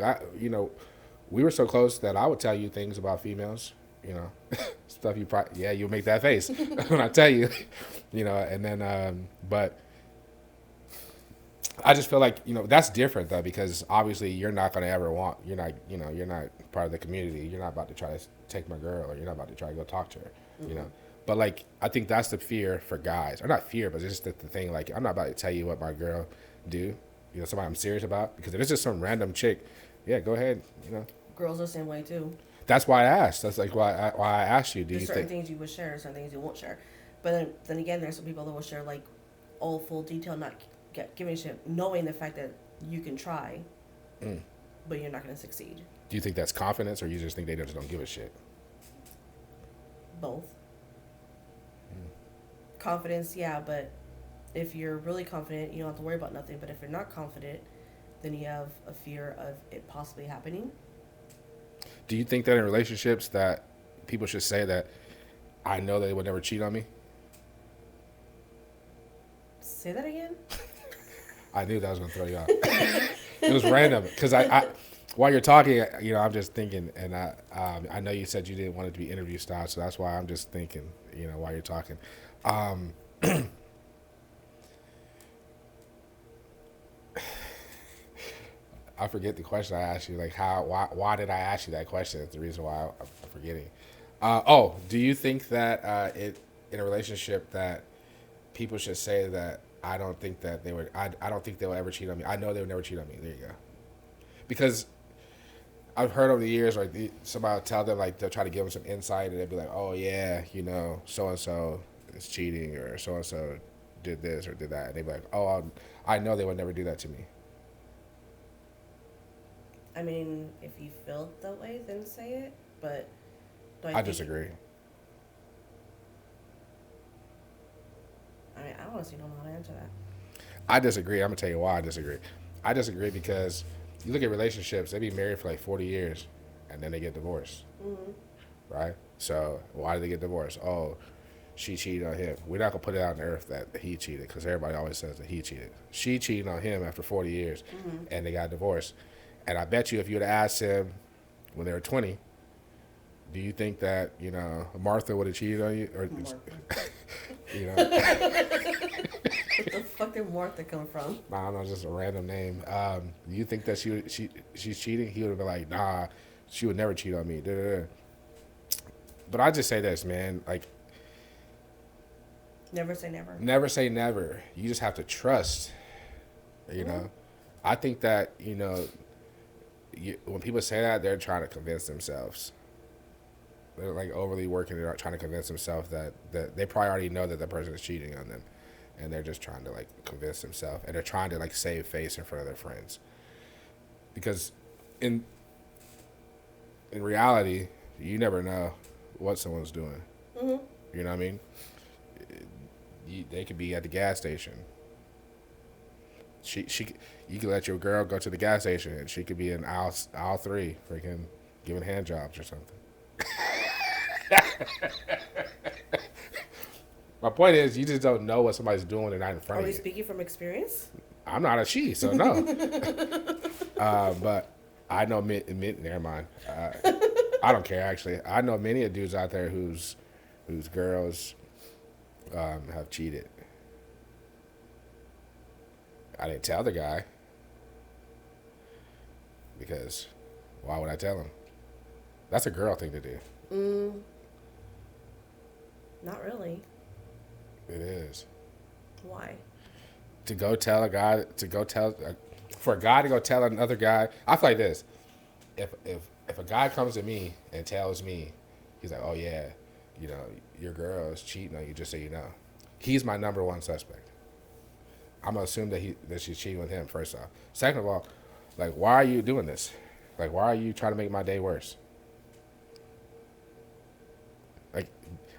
we were so close that I would tell you things about females, stuff you probably, yeah, you'll make that face when I tell you, and then, but I just feel like, that's different though, because obviously you're not going to ever you're not part of the community. You're not about to try to take my girl or you're not about to try to go talk to her, But like, I think that's the fear for guys, or not fear, but just the thing. Like, I'm not about to tell you what my girl do. You know, somebody I'm serious about. Because if it's just some random chick, yeah, go ahead. You know, Girls are the same way too. that's why I asked. That's like why I asked you. Do There's you certain think? things you would share, certain things you won't share. But then again, there's some people that will share like all full detail, not giving a shit, knowing the fact that you can try, Mm. but you're not going to succeed. Do you think that's confidence, or you just think they just don't give a shit? Both. Confidence, yeah, but if you're really confident, you don't have to worry about nothing. But if you're not confident, then you have a fear of it possibly happening. Do you think that in relationships that people should say that I know they would never cheat on me? Say that again. I knew that was gonna throw you off. It was random because I while you're talking, you know, I'm just thinking, and I know you said you didn't want it to be interview style, so that's why I'm just thinking, you know, while you're talking. Um, I forget the question I asked you. Like, why did I ask you that question? It's the reason why I'm forgetting. Do you think that in a relationship that people should say that I don't think that they would, I don't think they will ever cheat on me. I know they would never cheat on me. There you go. Because I've heard over the years, like somebody will tell them, like they'll try to give them some insight, and they'll be like, "Oh yeah, you know, so and so is cheating, or so and so did this or did that," and they'd be like, "Oh, I know they would never do that to me." I mean, if you feel that way, then say it. But do I disagree. I mean, I honestly don't know how to answer that. I disagree. I'm gonna tell you why I disagree. I disagree because you look at relationships; they be married for like 40 years, and then they get divorced, Mm-hmm. right? So why did they get divorced? Oh, she cheated on him. We're not gonna put it out on the earth that he cheated because everybody always says that he cheated. She cheated on him after 40 years, Mm-hmm. and they got divorced. And I bet you, if you would have asked him when they were 20, do you think that Martha would have cheated on you, or you know? Where the fuck did Martha come from? I don't know, just a random name. You think that she's cheating? He would have been like, nah, she would never cheat on me. Da, da, da. But I just say this, man. Like, Never say never. never say never. You just have to trust. You know, I think that when people say that, they're trying to convince themselves. They're like overly working. They're trying to convince themselves that they probably already know that the person is cheating on them, and they're just trying to like convince themselves, and they're trying to like save face in front of their friends. Because in reality, you never know what someone's doing. Mm-hmm. You know what I mean? They could be at the gas station. You could let your girl go to the gas station, and she could be in aisle 3, freaking giving hand jobs or something. My point is, you just don't know what somebody's doing when they're not in front Are of we you. speaking from experience? I'm not a she, so no. But I know never mind. I don't care actually. I know many of dudes out there whose girls have cheated. I didn't tell the guy because why would I tell him? That's a girl thing to do. Not really. It is. Why? To go tell a guy for a guy to go tell another guy. I feel like this. If a guy comes to me and tells me, he's like, "Oh yeah, your girl is cheating on you," just so you know, he's my number one suspect. I'm gonna assume that she's cheating with him first off. Second of all, like, why are you doing this? Like, why are you trying to make my day worse? Like,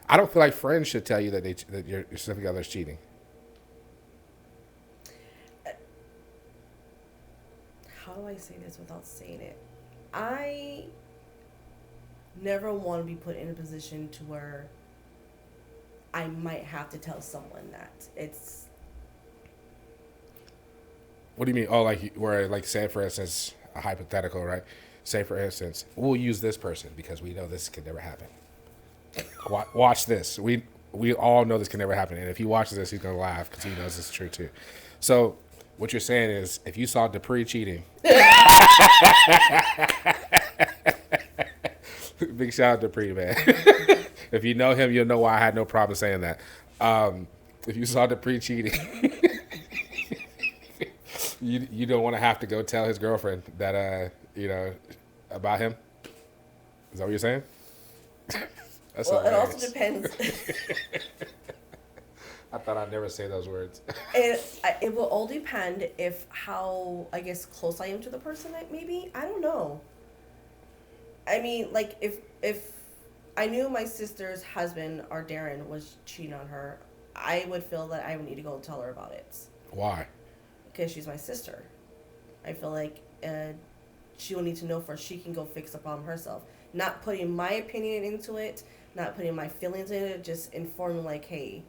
I don't feel like friends should tell you that your significant other is cheating. How do I say this without saying it? I never want to be put in a position to where I might have to tell someone that. It's What do you mean? Oh, like where, like, say for instance, a hypothetical, right? Say for instance, we'll use this person because we know this could never happen. Watch this. We all know this can never happen, and if he watches this, he's gonna laugh because he knows it's true too. So what you're saying is, if you saw Dupree cheating, big shout out to Dupree, man. If you know him, you'll know why I had no problem saying that. If you saw the pre-cheating, you don't want to have to go tell his girlfriend that about him. Is that what you're saying? That's Well, it also hilarious. depends. I thought I'd never say those words. It will all depend if how, I guess, close I am to the person. Maybe, I don't know. I mean, like if I knew my sister's husband or Darren was cheating on her, I would feel that I would need to go and tell her about it Why? because she's my sister. I feel like she will need to know first. She can go fix the problem herself. Not putting my opinion into it, not putting my feelings in it, just informing like, hey,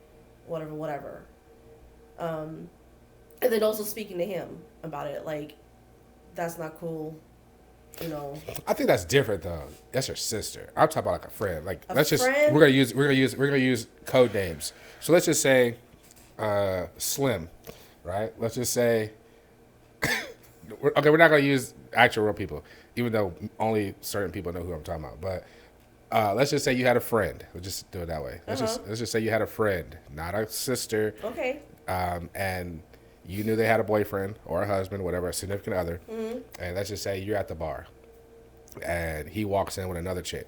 whatever, whatever. And then also speaking to him about it, like, that's not cool, you know. I think that's different though. That's your sister. I'm talking about like a friend. Like A let's just friend? we're gonna use code names. So let's just say Slim, right? Let's just say we're not gonna use actual real people, even though only certain people know who I'm talking about. But let's just say you had a friend. We'll just do it that way. Let's just say you had a friend, not a sister, Okay. and you knew they had a boyfriend or a husband, whatever, a significant other, and let's just say you're at the bar, and he walks in with another chick.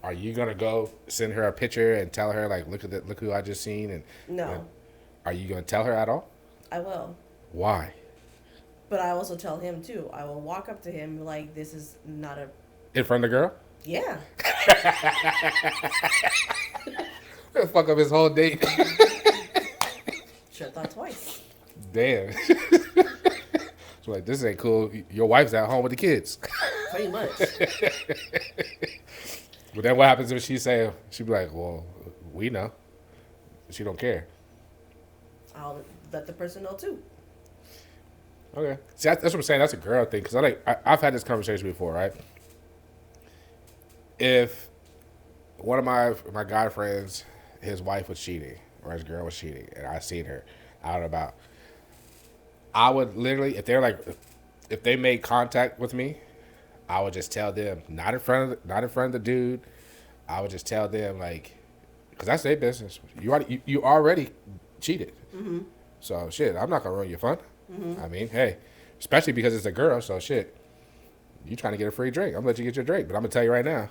Are you gonna go send her a picture and tell her like, look who I just seen, and No, are you gonna tell her at all? I will. Why? But I also tell him too. I will walk up to him like, this is not a. In front of the girl? Yeah. Fuck up his whole date. Should have thought twice. Damn. So like, this ain't cool. Your wife's at home with the kids. Pretty much. But then what happens if she say, she'd be like, well, we know. She don't care. I'll let the person know too. Okay. See, that's what I'm saying. That's a girl thing. Because I've had this conversation before, right? If one of my guy friends, his wife was cheating, or his girl was cheating, and I seen her out and about, I would literally, if they made contact with me, I would just tell them, not in front of the dude. I would just tell them like, because that's their business. You already cheated. Mm-hmm. So shit, I'm not gonna ruin your fun. Mm-hmm. I mean, hey, especially because it's a girl. So shit, you trying to get a free drink? I'm gonna let you get your drink, but I'm gonna tell you right now,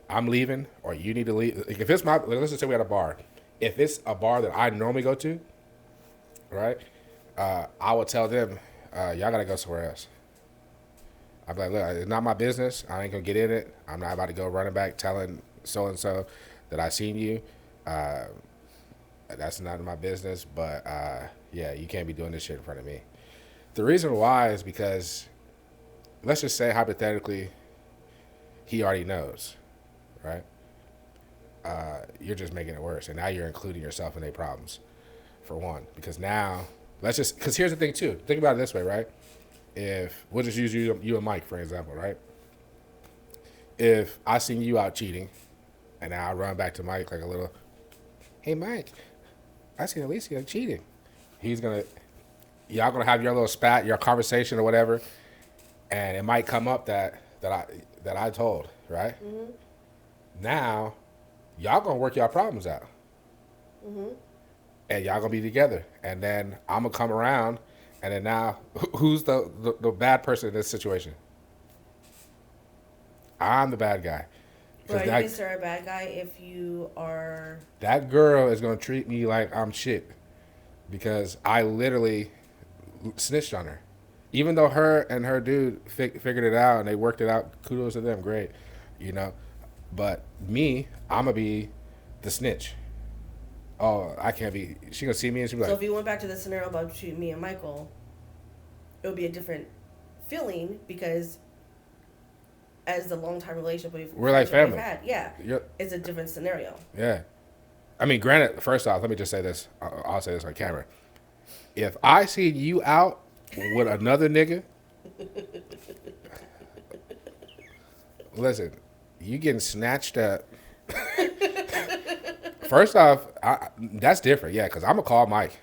I'm leaving, or you need to leave. Like, if it's let's just say we at a bar. If it's a bar that I normally go to, right? I would tell them, y'all gotta go somewhere else. I'm like, look, it's not my business. I ain't gonna get in it. I'm not about to go running back telling so and so that I seen you. That's none of my business. But yeah, you can't be doing this shit in front of me. The reason why is because, let's just say hypothetically, he already knows, right? You're just making it worse, and now you're including yourself in their problems, for one. Because now, because here's the thing too. Think about it this way, right? If we'll just use you and Mike for example, right? If I seen you out cheating, and now I run back to Mike like a little, hey Mike, I seen Alicia cheating. Y'all gonna have your little spat, your conversation or whatever, and it might come up that I told, right? Mm-hmm. Now, y'all gonna work y'all problems out, and y'all gonna be together, and then I'm gonna come around. And then now, who's the bad person in this situation? I'm the bad guy. But are you considered a bad guy if you are... That girl is going to treat me like I'm shit. Because I literally snitched on her. Even though her and her dude figured it out and they worked it out, kudos to them, great. You know? But me, I'm going to be the snitch. Oh, I can't be. She gonna see me and she be like. So if you went back to the scenario about shooting me and Michael, it would be a different feeling because as the long time relationship we're like family. We've had, yeah, yep. It's a different scenario. Yeah, I mean, granted. First off, let me just say this. I'll say this on camera. If I see you out with another nigga, listen, you getting snatched up. First off, that's different, yeah, because I'm going to call Mike.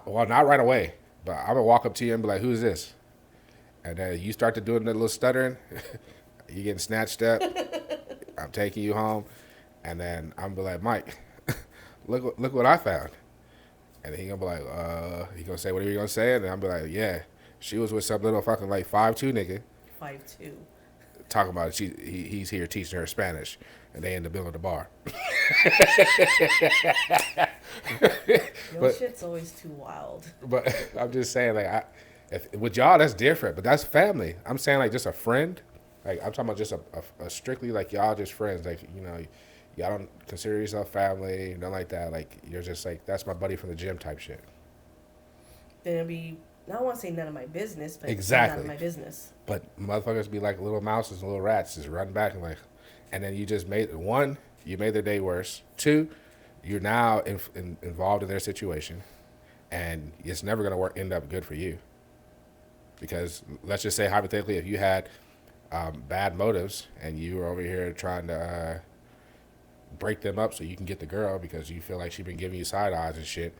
Well, not right away, but I'm going to walk up to you and be like, who's this? And then you start to do a little stuttering, you getting snatched up. I'm taking you home, and then I'm gonna be like, Mike, look what I found, and then he gonna be like, he gonna say whatever you gonna say, and then I'm be like, yeah, she was with some little fucking like 5'2" nigga 5'2". talking about he's here teaching her Spanish, and they in the middle of the bar. Your but shit's always too wild. but I'm just saying like if with y'all that's different, but that's family. I'm saying like just a friend, like I'm talking about just a strictly like y'all just friends, like y'all don't consider yourself family, nothing like that. Like you're just like that's my buddy from the gym type shit. Then it'd be, I don't want to say none of my business, but Exactly. none of my business. But motherfuckers be like little mouses and little rats, just run back and like, and then you just made one, you made their day worse. Two, you're now involved in their situation, and it's never gonna end up good for you. Because let's just say hypothetically, if you had bad motives and you were over here trying to break them up so you can get the girl because you feel like she's been giving you side eyes and shit,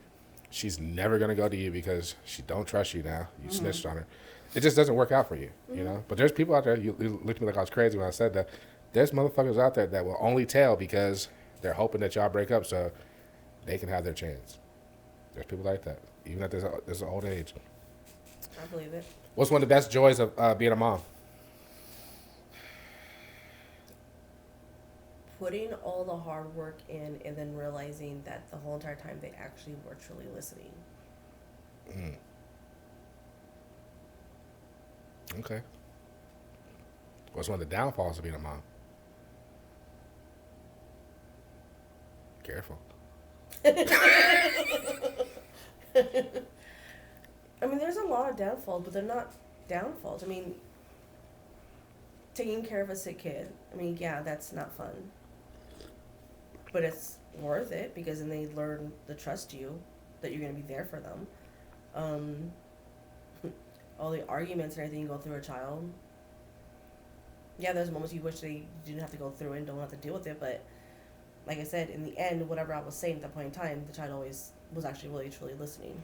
she's never gonna go to you because she don't trust you now. You snitched on her. It just doesn't work out for you, you know. But there's people out there. You looked at me like I was crazy when I said that. There's motherfuckers out there that will only tell because they're hoping that y'all break up so they can have their chance. There's people like that, even at this old age. I believe it. What's one of the best joys of being a mom? Putting all the hard work in and then realizing that the whole entire time they actually were truly listening. Okay. What's one of the downfalls of being a mom? Careful. I mean, there's a lot of downfalls, but they're not downfalls. I mean, taking care of a sick kid, I mean, yeah, that's not fun. But it's worth it because then they learn to trust you, that you're going to be there for them. All the arguments and everything you go through a child. Yeah, there's moments you wish they didn't have to go through it and don't have to deal with it, but like I said, in the end, whatever I was saying at that point in time, the child always was actually really, truly listening.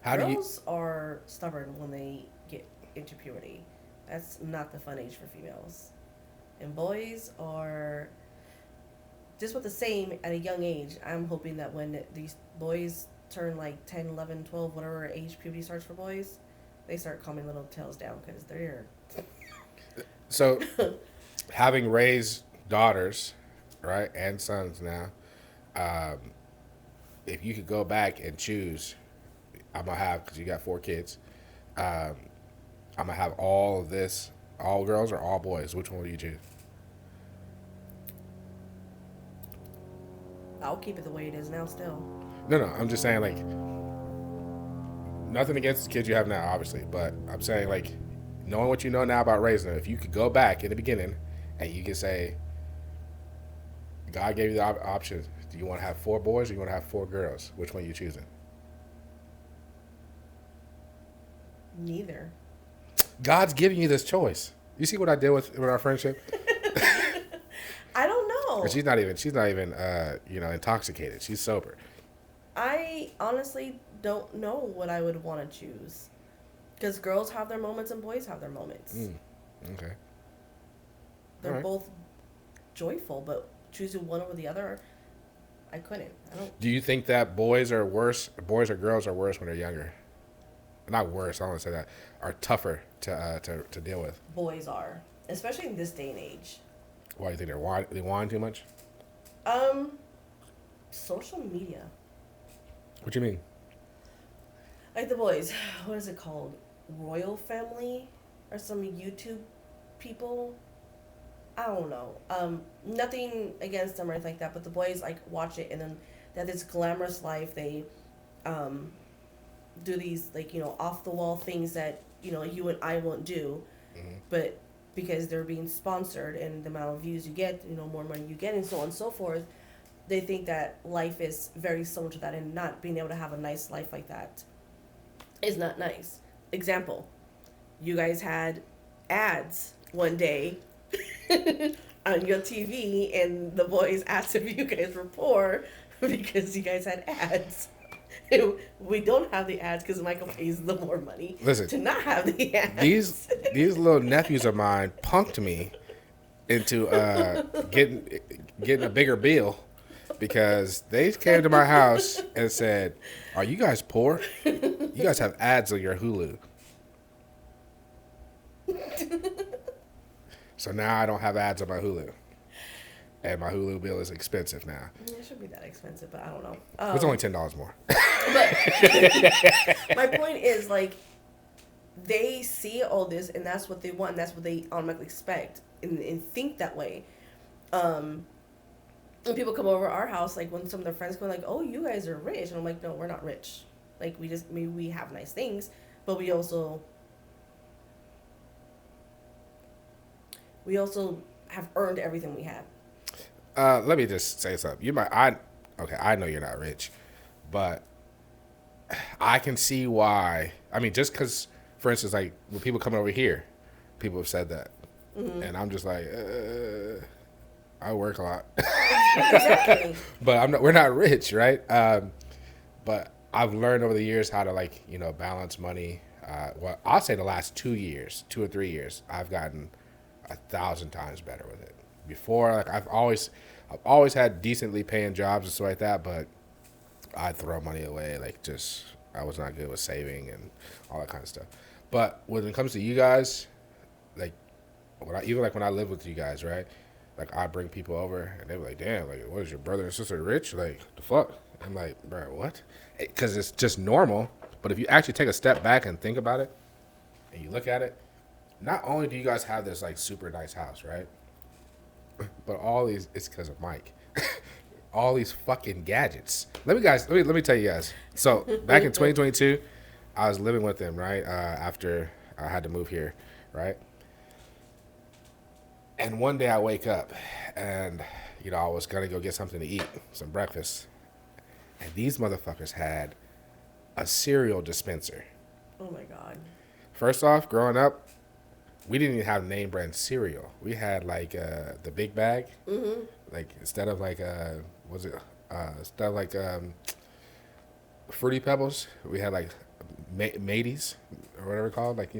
Girls are stubborn when they get into puberty. That's not the fun age for females. And boys are just with the same at a young age. I'm hoping that when these boys turn like 10, 11, 12, whatever age puberty starts for boys, they start calming little tails down because they're... So, having raised daughters, right, and sons now, if you could go back and choose, I'm going to have, because you got 4 kids, I'm going to have all of this, all girls or all boys. Which one would you choose? I'll keep it the way it is now still. No, I'm just saying, like, nothing against the kids you have now, obviously, but I'm saying, like, knowing what you know now about raising them, if you could go back in the beginning and you could say, God gave you the option, do you want to have 4 boys or you want to have 4 girls? Which one are you choosing? Neither. God's giving you this choice. You see what I did with our friendship? I don't know. And she's not even intoxicated. She's sober. I honestly don't know what I would want to choose. Because girls have their moments and boys have their moments. Okay. They're both joyful, but choosing one over the other, I couldn't. I don't. Do you think that boys or girls are worse when they're younger? Not worse, I don't want to say that. Are tougher to deal with. Boys are, especially in this day and age. Why, you think they whine too much? Social media. What do you mean? Like the boys, what is it called? Royal Family or some YouTube people? I don't know. Nothing against them or anything like that, but the boys like watch it and then they have this glamorous life. They do these like, off the wall things that, you and I won't do. But because they're being sponsored and the amount of views you get, more money you get and so on and so forth, they think that life is very similar to that, and not being able to have a nice life like that is not nice. Example, you guys had ads one day on your TV and the boys asked if you guys were poor because you guys had ads. We don't have the ads because Michael pays the more money. Listen, to not have the ads. These little nephews of mine punked me into getting a bigger bill because they came to my house and said, "Are you guys poor? You guys have ads on your Hulu." So now I don't have ads on my Hulu, and my Hulu bill is expensive now. It should be that expensive, but I don't know. It's only $10 more. But my point is, like, they see all this, and that's what they want, and that's what they automatically expect, and think that way. When people come over our house, like when some of their friends come, like, "Oh, you guys are rich," and I'm like, "No, we're not rich. Like, we just maybe we have nice things, but we also have earned everything we have." Let me just say something. Okay, I know you're not rich, but I can see why. I mean, just because, for instance, like when people come over here, people have said that, and I'm just like, I work a lot, Exactly. but I'm not. We're not rich, right? But I've learned over the years how to balance money. Well, I'll say the last 2 years, 2 or 3 years, I've gotten 1,000 times better with it. Before, like I've always had decently paying jobs and stuff like that, but I'd throw money away. Like just I was not good with saving and all that kind of stuff. But when it comes to you guys, like when I live with you guys, right? Like I bring people over and they're like, "Damn, like what is your brother and sister rich? Like the fuck?" I'm like, "Bro, what?" Because it's just normal. But if you actually take a step back and think about it, and you look at it, not only do you guys have this like super nice house, right? But all these, it's because of Mike. All these fucking gadgets. Let me tell you guys. So back in 2022, I was living with them, right? After I had to move here, right? And one day I wake up, and I was gonna go get something to eat, some breakfast, and these motherfuckers had a cereal dispenser. Oh my god. First off, growing up, we didn't even have name brand cereal. We had like the big bag. Like instead of like instead of like Fruity Pebbles, we had like Mateys or whatever it's called. Like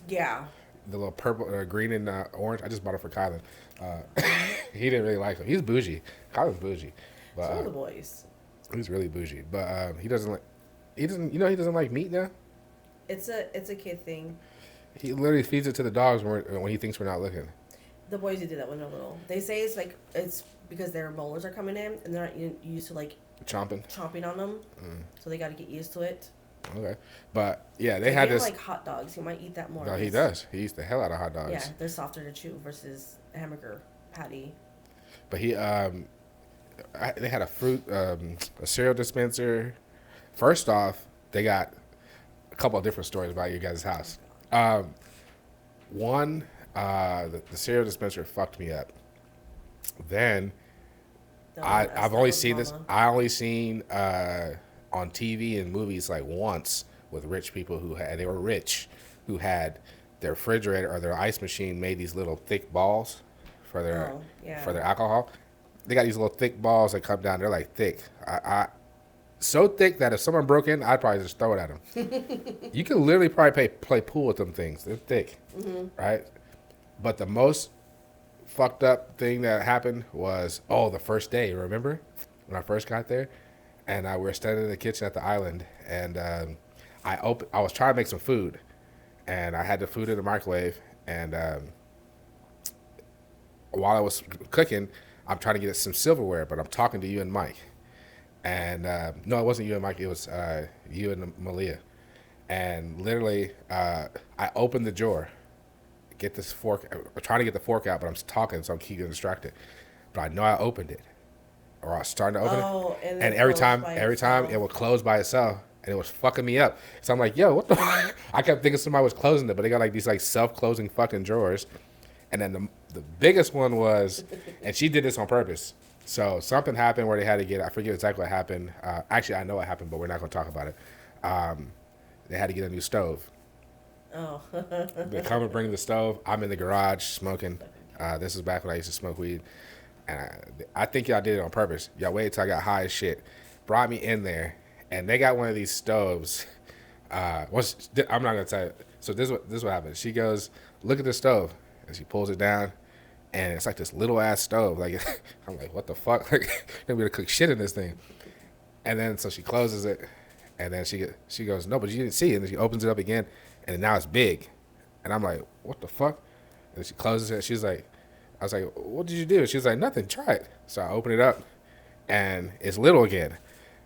Yeah. the little purple or green and orange. I just bought it for Kylan. Uh, he didn't really like them. He's bougie. Kylan's bougie, but Some of the boys. he's really bougie. But he doesn't like. He doesn't like meat now. It's a kid thing. He literally feeds it to the dogs when he thinks we're not looking. The boys who do that when they're little. They say it's because their molars are coming in and they're not used to like chomping on them, so they got to get used to it. Okay, but yeah, they Like, had they have, this. like hot dogs. He might eat that more. No, he does. He eats the hell out of hot dogs. Yeah, they're softer to chew versus a hamburger patty. But they had a cereal dispenser. First off, they got a couple of different stories about your guys' house. One, the cereal dispenser fucked me up. Then I've only seen this. I only seen on TV and movies like once with rich people they were rich, who had their refrigerator or their ice machine made these little thick balls for their alcohol. They got these little thick balls that come down. They're like thick. So thick that if someone broke in, I'd probably just throw it at them. You can literally probably play pool with them things. They're thick, right? But the most fucked up thing that happened was the first day. Remember when I first got there, and we were standing in the kitchen at the island, and I was trying to make some food, and I had the food in the microwave, and while I was cooking, I'm trying to get some silverware, but I'm talking to you and Mike. And no, it wasn't you and Mike. It was you and Malia. And literally, I opened the drawer, get this fork. I'm trying to get the fork out, but I'm talking, so I'm keeping distracted. But I know I opened it, or I was starting to open it. And every time it would close by itself, and it was fucking me up. So I'm like, yo, what the? I kept thinking somebody was closing it, but they got like these like self-closing fucking drawers. And then the biggest one was, and she did this on purpose. So something happened where they had to I forget exactly what happened. Actually, I know what happened, but we're not going to talk about it. They had to get a new stove. Oh. They come and bring the stove. I'm in the garage smoking. This is back when I used to smoke weed. And I think y'all did it on purpose. Y'all waited till I got high as shit. Brought me in there. And they got one of these stoves. I'm not going to tell you. So this is what happened. She goes, look at the stove. And she pulls it down. and it's like this little ass stove. Like I'm like, what the fuck? Like I'm gonna cook shit in this thing. And then so she closes it, and then she goes, no, but you didn't see it. And then she opens it up again, and now it's big. And I'm like, what the fuck? And she closes it. She's like, I was like, what did you do? She's like, nothing. Try it. So I open it up, and it's little again.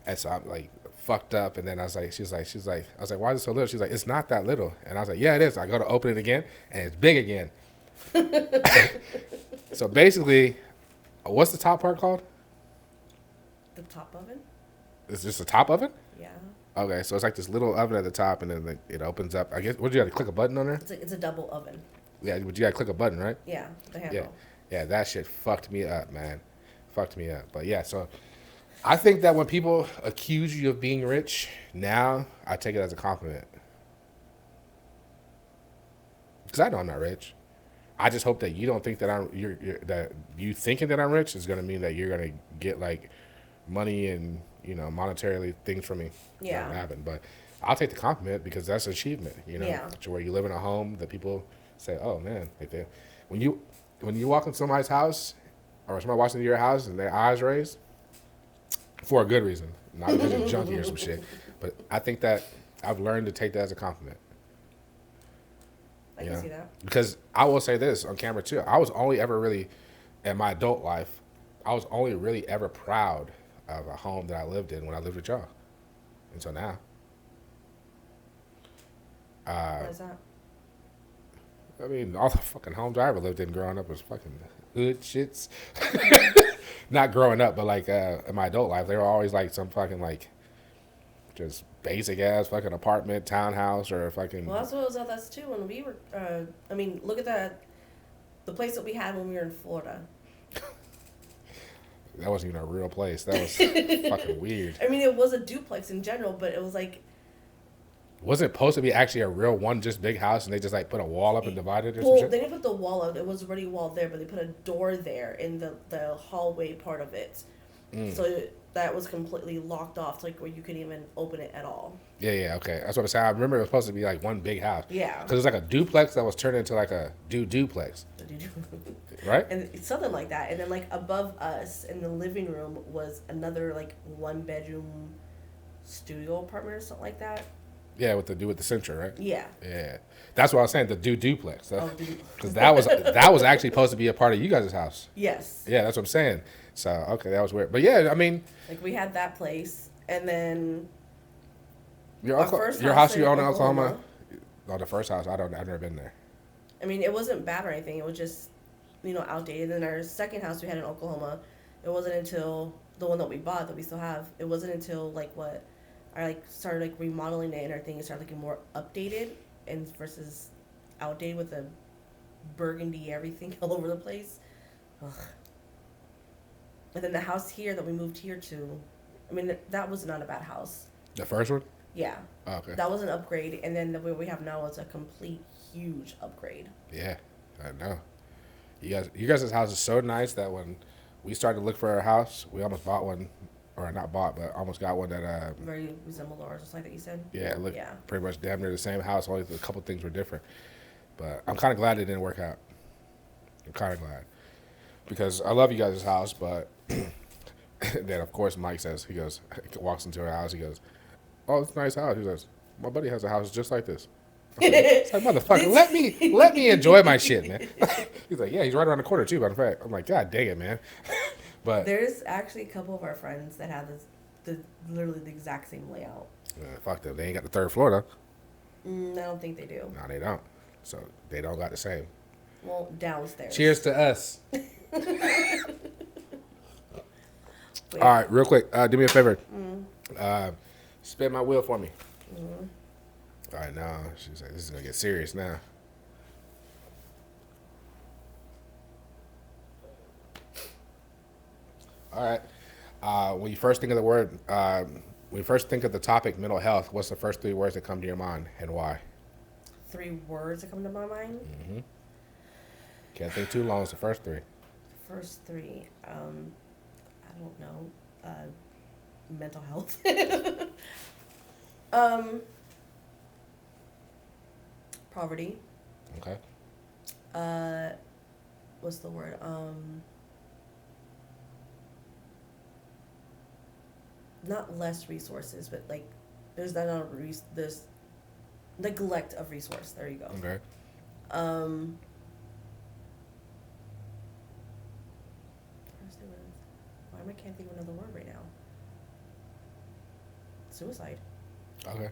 And so I'm like fucked up. And then I was like, she's like, I was like, why is it so little? She's like, it's not that little. And I was like, yeah, it is. I go to open it again, and it's big again. So basically, what's the top part called? The top oven? It's just the top oven? Yeah. Okay, so it's like this little oven at the top, and then like, it opens up. I guess, what, you got to click a button on there? It's a double oven. Yeah, but you got to click a button, right? Yeah, the handle. Yeah, that shit fucked me up, man. Fucked me up. But yeah, so I think that when people accuse you of being rich, now I take it as a compliment. Because I know I'm not rich. I just hope that you don't think that that you thinking that I'm rich is gonna mean that you're gonna get like money and monetarily things from me. Yeah. That won't happen. But I'll take the compliment because that's an achievement. Yeah. To where you live in a home that people say, oh man, like that. When you walk in somebody's house or somebody walks into your house and their eyes raised for a good reason, not because you're junkie or some shit. But I think that I've learned to take that as a compliment. I can see that. Because I will say this on camera too. I was only ever really, in my adult life, I was only really ever proud of a home that I lived in when I lived with y'all. Until now. Why is that? I mean, all the fucking homes I ever lived in growing up was fucking hood shits. Not growing up, but like in my adult life, they were always like some fucking like just basic ass fucking apartment, townhouse, or fucking. Well, that's what it was with us too when we were. I mean, look at the place that we had when we were in Florida. That wasn't even a real place. That was fucking weird. I mean, it was a duplex in general, but it was like. Wasn't it supposed to be actually a real one just big house and they just like put a wall up and divided it or Well, some shit? they didn't put the wall up. It was already walled there, but they put a door there in the hallway part of it. So that was completely locked off, like where you couldn't even open it at all. Yeah, okay. That's what I'm saying. I remember it was supposed to be like one big house. Yeah. Because it was like a duplex that was turned into like a duplex. Right? And it's something like that. And then like above us in the living room was another like 1-bedroom studio apartment or something like that. Yeah, with the Centra, right? Yeah. Yeah. That's what I was saying, the duplex. Because Oh, that was actually supposed to be a part of you guys' house. Yes. Yeah, that's what I'm saying. So, okay, that was weird. But yeah, I mean. Like we had that place, and then Your house you own in Oklahoma? Oh, the first house, I've never been there. I mean, it wasn't bad or anything. It was just, outdated. And then our second house we had in Oklahoma, it wasn't until the one that we bought that we still have. It wasn't until I started remodeling it and everything. It started looking more updated and versus outdated with the burgundy everything all over the place. Ugh. And then the house here that we moved here to, I mean, that was not a bad house. The first one? Yeah. Oh, okay. That was an upgrade, and then the way we have now is a complete huge upgrade. Yeah, I know. You guys' house is so nice that when we started to look for a house, we almost bought one, or not bought, but almost got one that very resembled ours, just like that you said. Yeah, it looked pretty much damn near the same house. Only a couple things were different, but I'm kind of glad it didn't work out. I'm kind of glad because I love you guys' house, but then of course Mike says he walks into our house, he goes, "Oh, it's a nice house." He says, "My buddy has a house just like this." It's like, motherfucker, let me enjoy my shit, man. He's like, yeah, he's right around the corner too. Matter of fact, I'm like, God dang it, man. But there's actually a couple of our friends that have literally the exact same layout. Fuck them. They ain't got the third floor though. I don't think they do. No, they don't. So they don't got the same. Well, downstairs. Cheers to us. All right, real quick. Do me a favor. Spin my wheel for me. All right, now she's like, this is gonna get serious now. All right. When you first think of the word, when you first think of the topic mental health, what's the first 3 words that come to your mind and why? 3 words that come to my mind? Mm-hmm. Can't think too long. It's the first 3. First 3. I don't know. Mental health. Poverty. Okay. what's the word? Not less resources, but like there's not enough there's neglect of resource. There you go. Okay. Um, why am I can't think of another word right now? Suicide. Okay.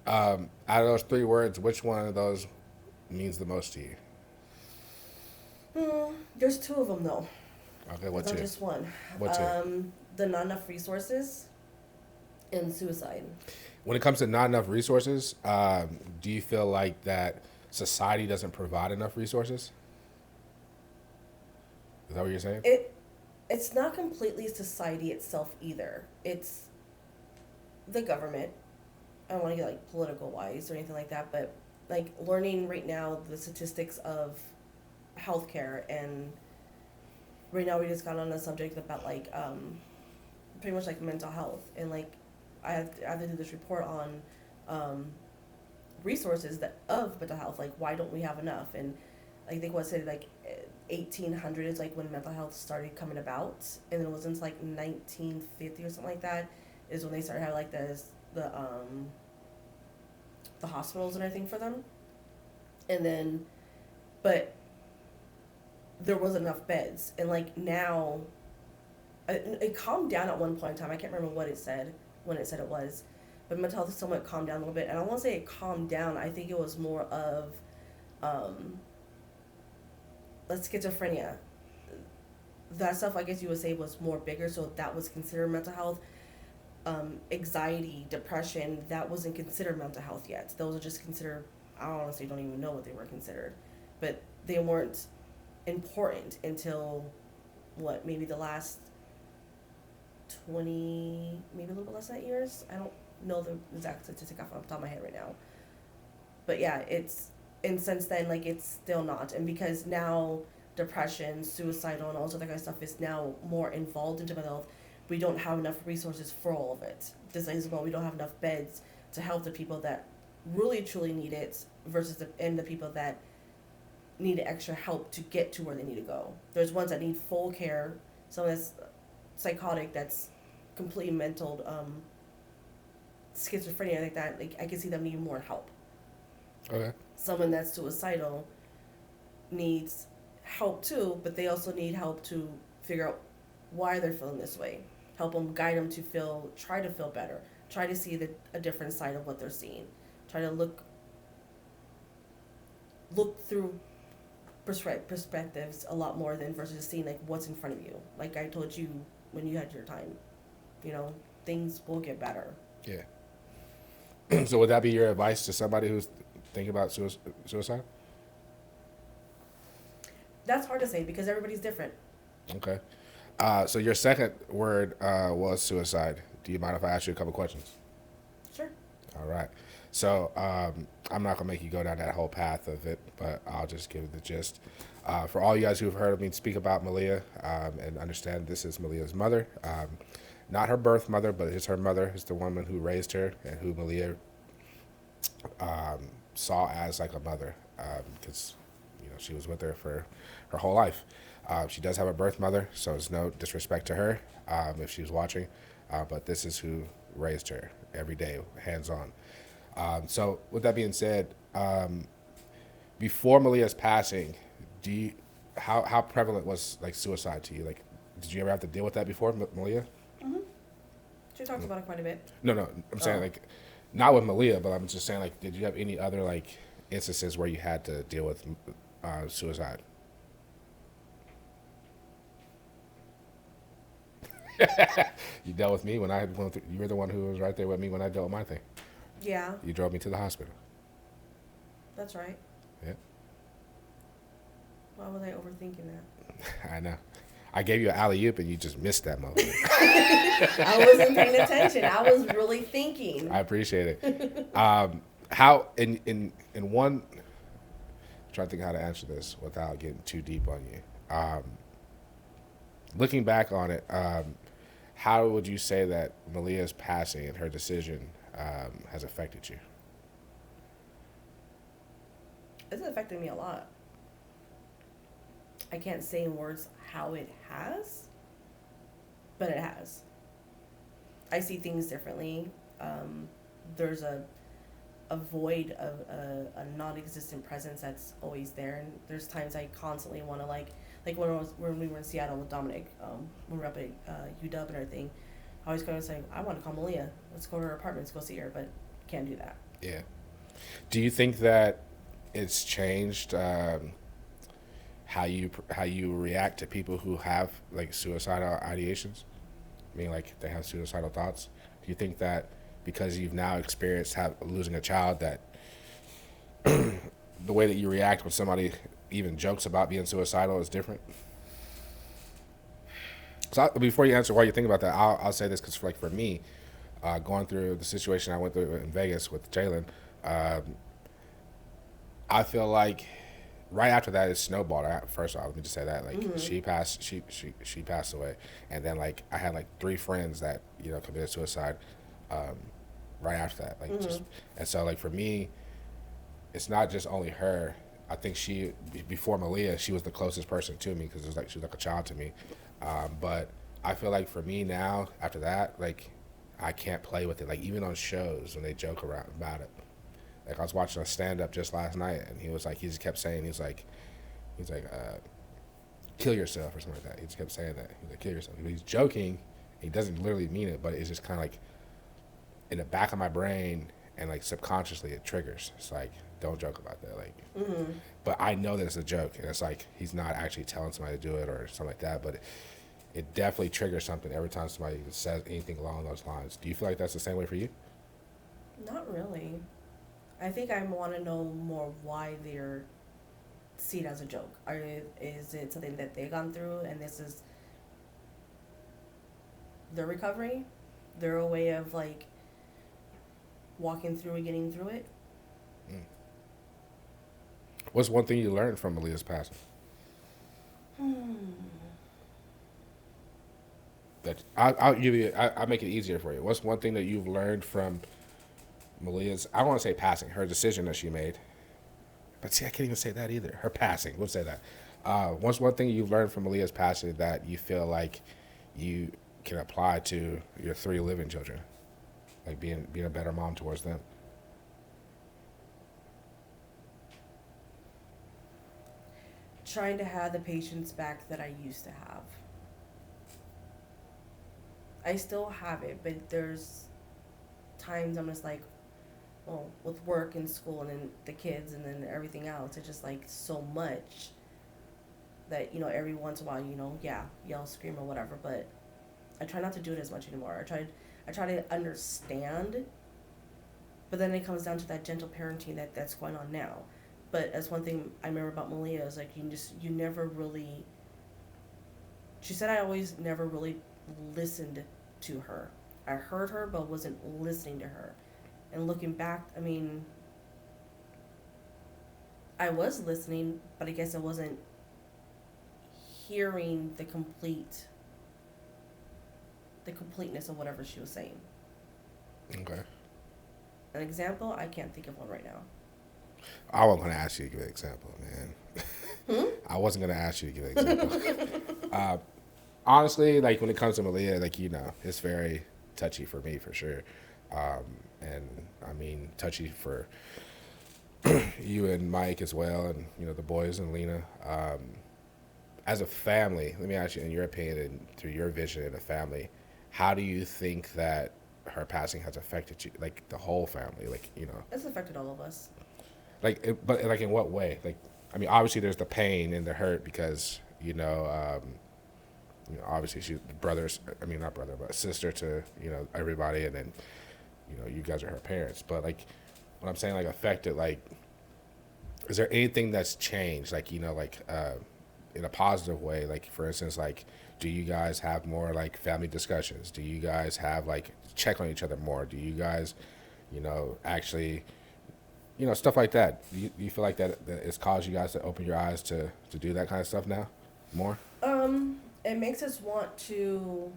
Out of those three words, which one of those means the most to you? There's two of them though. Okay, It's what's not it? just one. What's it? The not enough resources and suicide. When it comes to not enough resources, do you feel like that society doesn't provide enough resources? Is that what you're saying? It's not completely society itself either. It's the government. I don't want to get like political wise or anything like that, but like learning right now the statistics of healthcare, and right now we just got on a subject about like pretty much like mental health, and like I have to do this report on resources that of mental health, like why don't we have enough. And I think what said like 1800 is like when mental health started coming about, and it wasn't like 1950 or something like that is when they started having like the hospitals and everything for them. And then but there wasn't enough beds, and like now it calmed down at one point in time. I can't remember what it said when it said it was, but mental health somewhat calmed down a little bit. And I don't want to say it calmed down. I think it was more of like schizophrenia. That stuff, I guess you would say, was more bigger, so that was considered mental health. Anxiety, depression, that wasn't considered mental health yet. Those are just considered. I honestly don't even know what they were considered, but they weren't important until what, maybe the last 20, maybe a little bit less than that years. I don't know the exact statistic off the top of my head right now, but yeah, it's, and since then, like, it's still not. And because now depression, suicidal, and all this other kind of stuff is now more involved into mental health, we don't have enough resources for all of it. Just as well, we don't have enough beds to help the people that really truly need it versus the people that need extra help to get to where they need to go. There's ones that need full care, someone that's psychotic, that's completely mental, schizophrenia like that. Like, I can see them needing more help. Okay. Someone that's suicidal needs help too, but they also need help to figure out why they're feeling this way. Help them, guide them to try to feel better. Try to see a different side of what they're seeing. Try to look through perspectives a lot more than versus just seeing like what's in front of you. Like I told you when you had your time, things will get better. Yeah. So would that be your advice to somebody who's thinking about suicide? That's hard to say because everybody's different. Okay. So your second word was suicide. Do you mind if I ask you a couple questions? Sure. All right. So I'm not gonna make you go down that whole path of it, but I'll just give the gist. For all you guys who've heard me speak about Malia and understand, this is Malia's mother, not her birth mother, but it's her mother. It's the woman who raised her and who Malia saw as like a mother, because she was with her for her whole life. She does have a birth mother, so it's no disrespect to her if she's watching, but this is who raised her every day, hands on. So with that being said, before Malia's passing, how prevalent was like suicide to you? Like, did you ever have to deal with that before, Malia? Mm-hmm. She talks about it quite a bit. No, I'm saying like, not with Malia, but I'm just saying like, did you have any other like instances where you had to deal with suicide? You dealt with me when I had went through, you were the one who was right there with me when I dealt with my thing. Yeah. You drove me to the hospital. That's right. Yeah. Why was I overthinking that? I know. I gave you an alley-oop and you just missed that moment. I wasn't paying attention. I was really thinking. I appreciate it. How in one, I'm trying to think how to answer this without getting too deep on you. Looking back on it, how would you say that Malia's passing and her decision has affected you? It's affected me a lot. I can't say in words how it has, but it has. I see things differently. There's a void of a non-existent presence that's always there, and there's times I constantly want to like when we were in Seattle with Dominic, when we were up at UW and everything. I always go and say, I want to call Malia. Let's go to her apartment. Let's go see her, but can't do that. Yeah. Do you think that it's changed how you react to people who have like suicidal ideations? I mean, like they have suicidal thoughts. Do you think that because you've now experienced losing a child, that the way that you react when somebody even jokes about being suicidal is different? So before you answer why you think about that, I'll say this because like for me, going through the situation I went through in Vegas with Jalen, um, I feel like right after that it snowballed. First off, let me just say that like Mm-hmm. she passed away, and then like I had like three friends that committed suicide um, right after that. Like Mm-hmm. just and so like for me, it's not just only her. I think before Malia, she was the closest person to me because it was like she was like a child to me. But I feel like for me now, after that, like I can't play with it. Like even on shows when they joke around about it. Like I was watching a stand up just last night, and he just kept saying he's like kill yourself or something like that. He just kept saying that he's like kill yourself. He's joking. He doesn't literally mean it, but it's just kind of like in the back of my brain and like subconsciously it triggers. It's like don't joke about that. Like, Mm-hmm. but I know that it's a joke, and it's like he's not actually telling somebody to do it or something like that. But it definitely triggers something every time somebody says anything along those lines. Do you feel like that's the same way for you? Not really. I think I want to know more why they're see it as a joke. Is it something that they've gone through and this is their recovery, their way of like walking through and getting through it? Mm. What's one thing you learned from Malia's passing? Hmm. That I'll give you. I'll make it easier for you. What's one thing that you've learned from Malia's? I don't want to say passing. Her decision that she made. But see, I can't even say that either. Her passing. We'll say that. What's one thing you've learned from Malia's passing that you feel like you can apply to your three living children, like being a better mom towards them? Trying to have the patience back that I used to have. I still have it, but there's times I'm just like, well, with work and school and then the kids and then everything else, it's just like so much that, every once in a while, yeah, yell, scream or whatever, but I try not to do it as much anymore. I try to understand, but then it comes down to that gentle parenting that's going on now. But that's one thing I remember about Malia is like you never really. She said I always never really listened to her. I heard her, but wasn't listening to her. And looking back, I mean, I was listening, but I guess I wasn't hearing the completeness of whatever she was saying. Okay. An example, I can't think of one right now. I wasn't gonna ask you to give an example, man. Hmm? I wasn't gonna ask you to give an example. uh, Honestly, like when it comes to Malia, like it's very touchy for me for sure, um, and I mean touchy for you and Mike as well, and the boys and Lena. As a family, let me ask you, in your opinion and through your vision in a family, how do you think that her passing has affected you, like the whole family, like It's affected all of us. but like in what way? Like, I mean, obviously there's the pain and the hurt because obviously she's brothers. I mean, not brother, but sister to everybody, and then you guys are her parents. But like, what I'm saying, like affected, like, is there anything that's changed? Like in a positive way. Like for instance, like do you guys have more like family discussions? Do you guys have like check on each other more? Do you guys, actually, stuff like that? Do you feel like that it's caused you guys to open your eyes to do that kind of stuff now more? It makes us want to.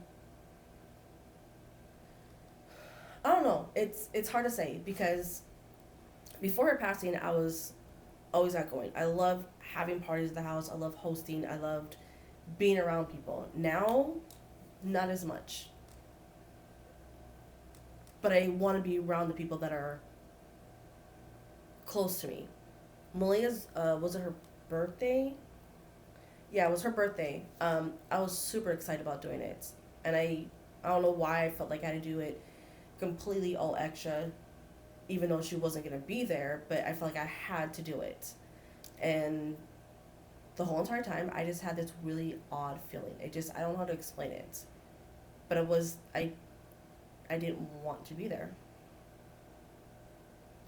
I don't know. It's hard to say because before her passing, I was always outgoing. I love having parties at the house. I love hosting. I loved being around people. Now, not as much. But I want to be around the people that are close to me. Malia's, was it her birthday? Yeah, it was her birthday. I was super excited about doing it. And I don't know why I felt like I had to do it completely all extra, even though she wasn't going to be there, but I felt like I had to do it. And the whole entire time, I just had this really odd feeling. I don't know how to explain it. But I didn't want to be there.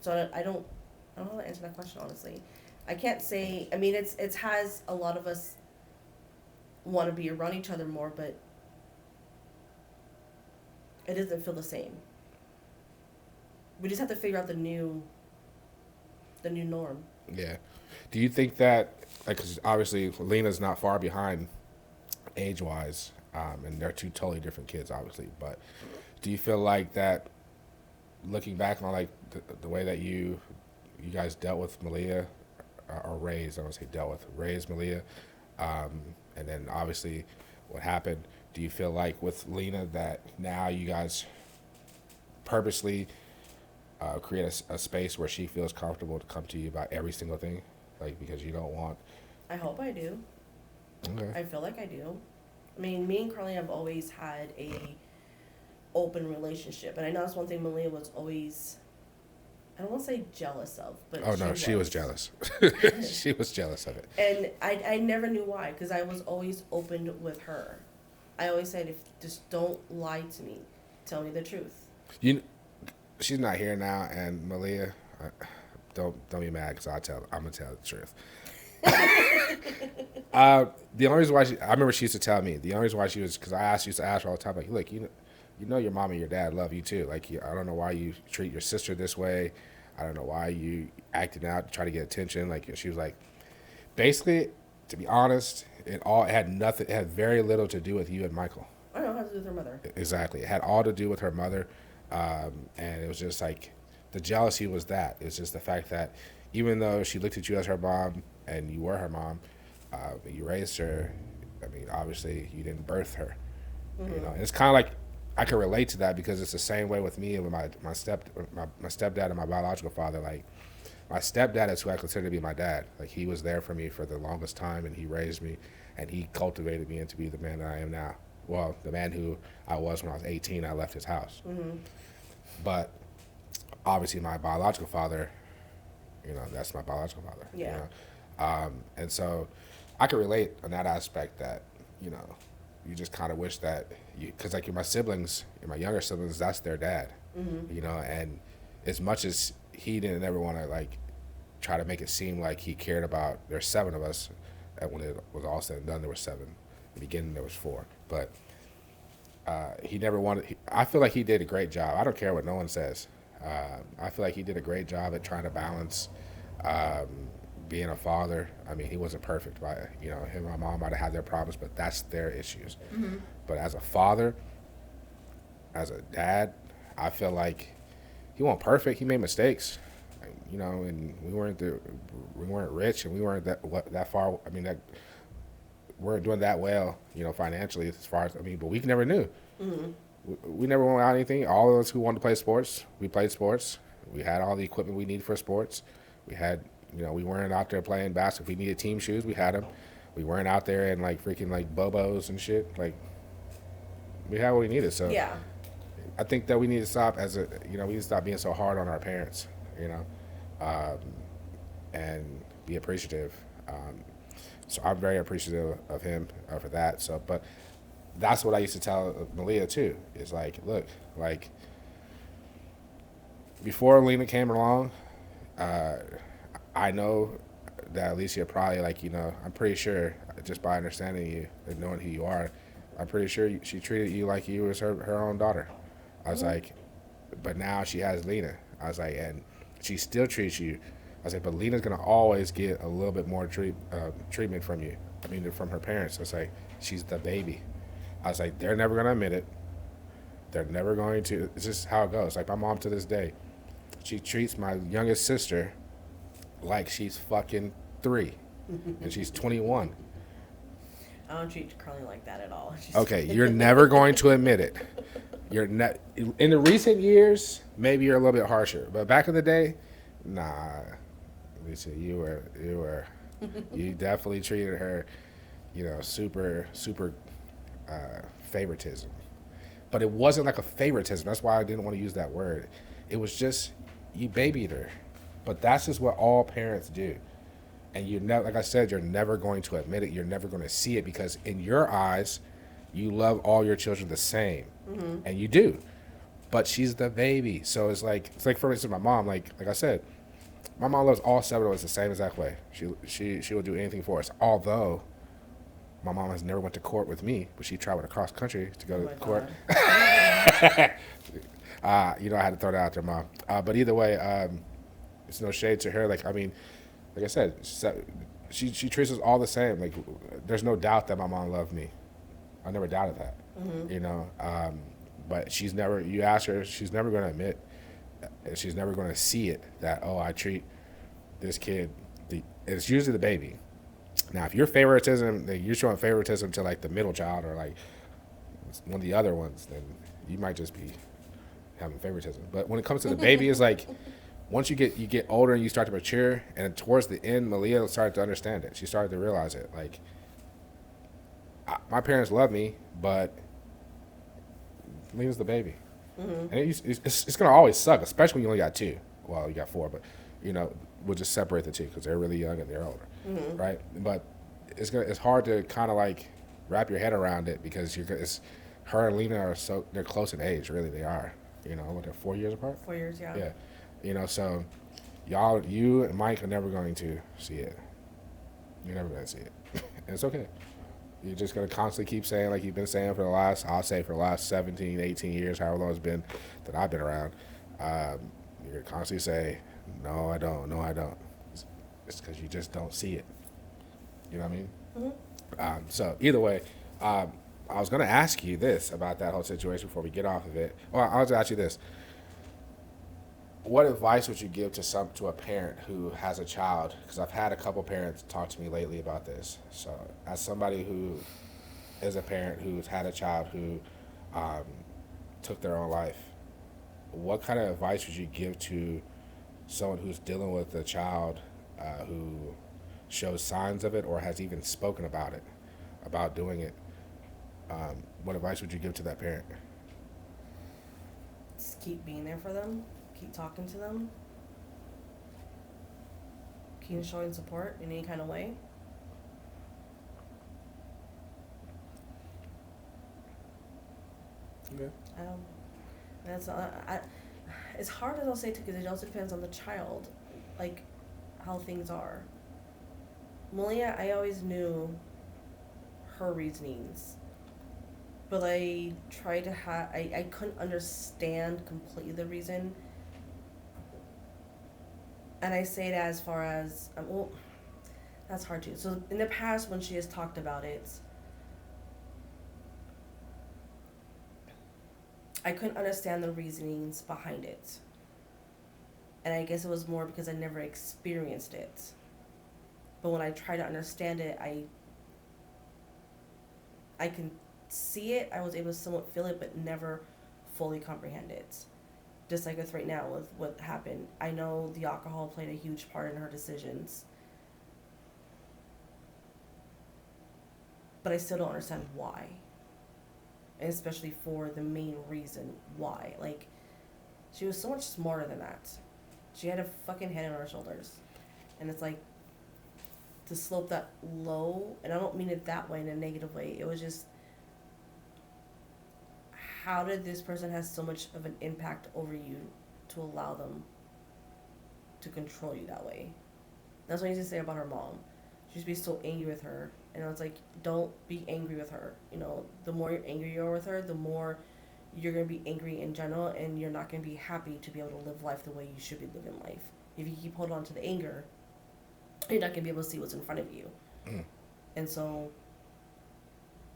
So I don't know how to answer that question, honestly. I can't say, I mean, it has a lot of us want to be around each other more, but it doesn't feel the same. We just have to figure out the new norm. Yeah. Do you think that, like, 'cause obviously Lena's not far behind age wise, and they're two totally different kids, obviously. But do you feel like that, looking back on like the way that you guys dealt with Malia, or raised, I don't want to say dealt with, raised Malia, and then obviously what happened? Do you feel like with Lena that now you guys purposely create a space where she feels comfortable to come to you about every single thing, like because you don't want? I hope I do. Okay. I feel like I do. I mean, me and Carly have always had a open relationship, and I know that's one thing Malia was always. I don't want to say jealous of, but Oh no, she was jealous. She was jealous of it. And I never knew why, because I was always open with her. I always said, if just don't lie to me, tell me the truth. You, she's not here now, and Malia, don't be mad because I'm gonna tell the truth. The only reason why I remember she used to tell me the only reason why she was because used to ask her all the time, like, look, you know your mom and your dad love you too. Like, I don't know why you treat your sister this way. I don't know why you acting out to try to get attention. Like, she was like, basically, to be honest, it had nothing. It had very little to do with you and Michael. I don't know how to do with her mother. Exactly, it had all to do with her mother, and it was just like the jealousy was that. It's just the fact that even though she looked at you as her mom and you were her mom, you raised her. I mean, obviously, you didn't birth her. Mm-hmm. You know, and it's kind of like I can relate to that because it's the same way with me and with my stepdad and my biological father. Like, my stepdad is who I consider to be my dad. Like, he was there for me for the longest time, and he raised me, and he cultivated me into be the man that I am now. Well, the man who I was when I was 18, I left his house. Mm-hmm. But obviously, my biological father, that's my biological father. Yeah. And so I can relate on that aspect that, you just kind of wish that because like my siblings, my younger siblings, that's their dad, mm-hmm. And as much as he didn't ever want to like try to make it seem like he cared about, there's 7 of us, and when it was all said and done, there were 7. In the beginning, there was 4, but he never wanted, I feel like he did a great job. I don't care what no one says. I feel like he did a great job at trying to balance being a father. I mean, he wasn't perfect, but him and my mom might have had their problems, but that's their issues. Mm-hmm. But as a father, as a dad, I feel like he wasn't perfect. He made mistakes, and we weren't rich, and we weren't that far. I mean, that we weren't doing that well, financially as far as but we never knew. Mm-hmm. We never went out anything. All of us who wanted to play sports, we played sports. We had all the equipment we needed for sports. We had. We weren't out there playing basketball. If we needed team shoes, we had them. We weren't out there in like freaking like Bobos and shit. Like, we had what we needed. So yeah, I think that we need to stop we need to stop being so hard on our parents, and be appreciative. So I'm very appreciative of him for that. So, but that's what I used to tell Malia too. Is like, look, like before Lena came along, I know that Alicia probably, I'm pretty sure, just by understanding you and knowing who you are, I'm pretty sure she treated you like you was her own daughter. I was like, but now she has Lena. I was like, and she still treats you. I was like, but Lena's going to always get a little bit more treatment from you. I mean, from her parents. I was like, she's the baby. I was like, they're never going to admit it. They're never going to. It's just how it goes. Like, my mom to this day, she treats my youngest sister like she's fucking 3 and she's 21. I don't treat Carly like that at all. She's Okay, you're never going to admit it. You're not in the recent years. Maybe you're a little bit harsher, but back in the day, nah. Lisa, you definitely treated her, super favoritism. But it wasn't like a favoritism. That's why I didn't want to use that word. It was just you babied her. But that's just what all parents do. And you never, like I said, you're never going to admit it. You're never going to see it because in your eyes, you love all your children the same, and you do. But she's the baby, so it's like for instance, my mom, like I said, my mom loves all 7 of us the same exact way. She will do anything for us. Although my mom has never went to court with me, but she traveled across country to oh go my to court. god. I had to throw that out there, mom. But either way, it's no shade to her. Like I mean, like I said, she treats us all the same. Like there's no doubt that my mom loved me. I never doubted that. But she's never. You ask her, she's never going to admit. She's never going to see it that I treat this kid. It's usually the baby. Now, if you're you're showing favoritism to like the middle child or like one of the other ones, then you might just be having favoritism. But when it comes to the baby, it's like once you get older and you start to mature, and towards the end, Malia started to understand it. She started to realize it. Like my parents love me, but Lena's the baby, and it's gonna always suck, especially when you only got 2. Well, you got 4, but we'll just separate the 2 because they're really young and they're older, right? But it's hard to kind of like wrap your head around it because it's her and Lena they're close in age, really they are. What, they're 4 years apart. 4 years, yeah. Yeah, so you and Mike are never going to see it. You're never going to see it, and it's okay. You're just going to constantly keep saying, like you've been saying for the last 17, 18 years, however long it's been that I've been around. You're going to constantly say, no, I don't. No, I don't. It's because you just don't see it. You know what I mean? So either way, I was going to ask you this about that whole situation before we get off of it. Well, I'll just ask you this. What advice would you give to a parent who has a child? Because I've had a couple parents talk to me lately about this. So, as somebody who is a parent who's had a child who took their own life, what kind of advice would you give to someone who's dealing with a child who shows signs of it or has even spoken about doing it? What advice would you give to that parent? Just keep being there for them. Keep talking to them. Keep showing support in any kind of way. Okay. That's it's hard as I'll say too because it also depends on the child, like how things are. Malia, I always knew her reasonings, but I tried to I couldn't understand completely the reason. And I say that as far as well, that's hard too. So in the past, when she has talked about it, I couldn't understand the reasonings behind it. And I guess it was more because I never experienced it. But when I try to understand it, I can see it. I was able to somewhat feel it, but never fully comprehend it. Just like with right now with what happened. I know the alcohol played a huge part in her decisions. But I still don't understand why. And especially for the main reason why. Like, she was so much smarter than that. She had a fucking head on her shoulders. And it's like, to slope that low, and I don't mean it that way in a negative way. It was just, how did this person have so much of an impact over you to allow them to control you that way? That's what I used to say about her mom. She used to be so angry with her. And I was like, don't be angry with her. The more you're angry you are with her, the more you're going to be angry in general, and you're not going to be happy to be able to live life the way you should be living life. If you keep holding on to the anger, you're not going to be able to see what's in front of you. And so,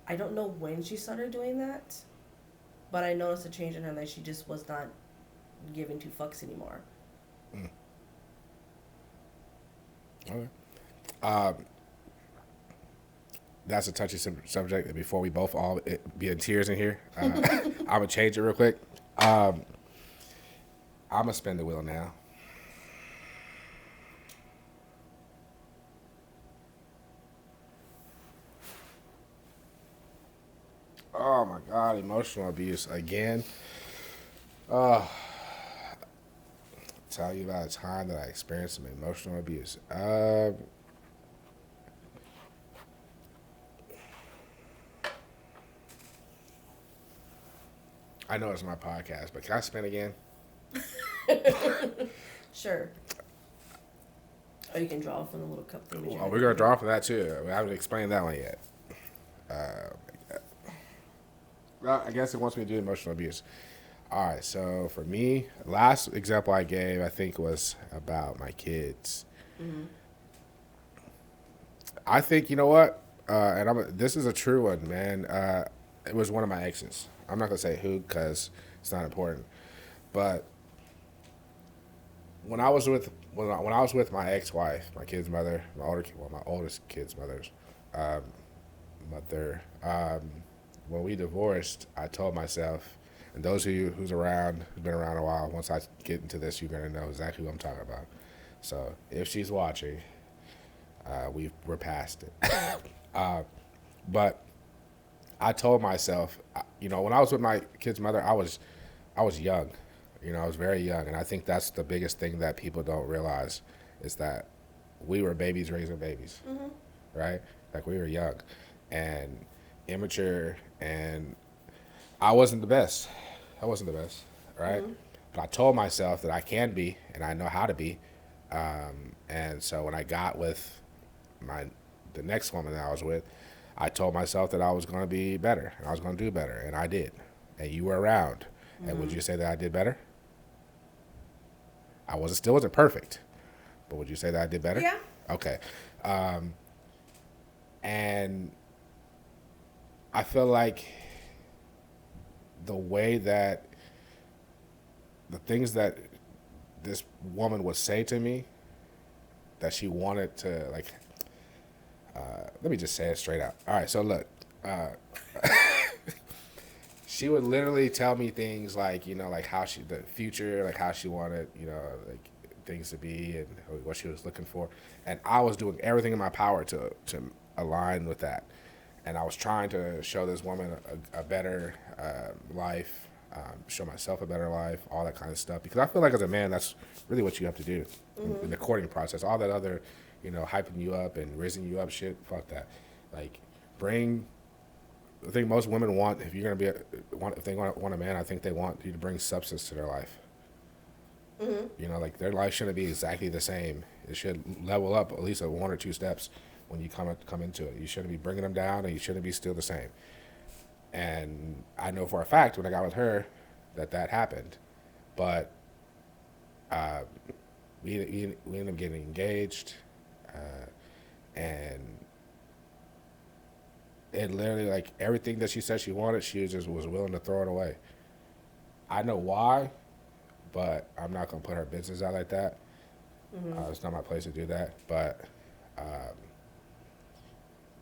I don't know when she started doing that, but I noticed a change in her, that she just was not giving 2 fucks anymore. Okay. That's a touchy subject. And before we both all be in tears in here, I'm gonna change it real quick. I'm gonna spin the wheel now. Oh my God, emotional abuse again. Tell you about a time that I experienced some emotional abuse. I know it's my podcast, but can I spin again? Sure. Or you can draw from the little cup thing. Oh, we're gonna draw for that too. I haven't explained that one yet. Well, I guess it wants me to do emotional abuse. All right, so for me, last example I gave, I think, was about my kids. Mm-hmm. I think, you know what? This is a true one, man. It was one of my exes. I'm not going to say who because it's not important. But when I was with my ex-wife, my kid's mother, my oldest kid's mother, when we divorced, I told myself, and those of you who's been around a while, once I get into this, you're gonna know exactly what I'm talking about. So if she's watching, we're past it. But I told myself, when I was with my kid's mother, I was young. I was very young, and I think that's the biggest thing that people don't realize is that we were babies raising babies, Mm-hmm. right? Like we were young and immature, and I wasn't the best. I wasn't the best, right? Mm-hmm. But I told myself that I can be, and I know how to be. And so when I got with the next woman that I was with, I told myself that I was going to be better, and I was going to do better, and I did. And you were around, and would you say that I did better? Still wasn't perfect, but would you say that I did better? Yeah. Okay. And I feel like the way that the things that this woman would say to me that she wanted to let me just say it straight out. All right, so look, she would literally tell me things like like the future, like how she wanted like things to be and what she was looking for, and I was doing everything in my power to align with that, and I was trying to show this woman a better life, show myself a better life, all that kind of stuff. Because I feel like as a man, that's really what you have to do in the courting process. All that other, hyping you up and raising you up shit, fuck that. Like, I think most women want, if you're gonna if they want a man, I think they want you to bring substance to their life. Mm-hmm. Like their life shouldn't be exactly the same. It should level up at least one or two steps when you come into it. You shouldn't be bringing them down, and you shouldn't be still the same. And I know for a fact when I got with her that happened, but we ended up getting engaged, and it literally, like, everything that she said she wanted, she was willing to throw it away. I know why, but I'm not gonna put her business out like that. It's not my place to do that. But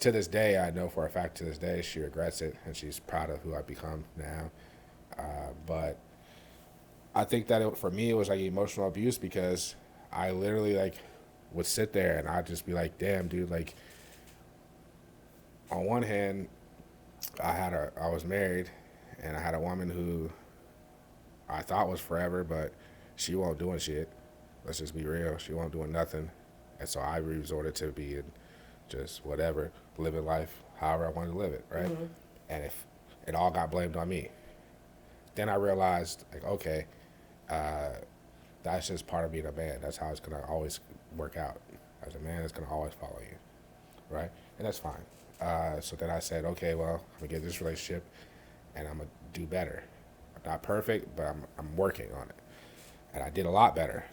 to this day, I know for a fact, to this day, she regrets it, and she's proud of who I've become now. But I think that for me, it was like emotional abuse because I literally would sit there and I'd just be like, damn, dude, like, on one hand, I was married, and I had a woman who I thought was forever, but she won't doing shit. Let's just be real. She won't doing nothing. And so I resorted to being just whatever, living life however I wanted to live it, right? Mm-hmm. And if it all got blamed on me, then I realized, like, okay, that's just part of being a man. That's how it's going to always work out. As a man, it's going to always follow you, right? And that's fine. So then I said, okay, well, I'm going to get this relationship, and I'm going to do better. I'm not perfect, but I'm working on it. And I did a lot better.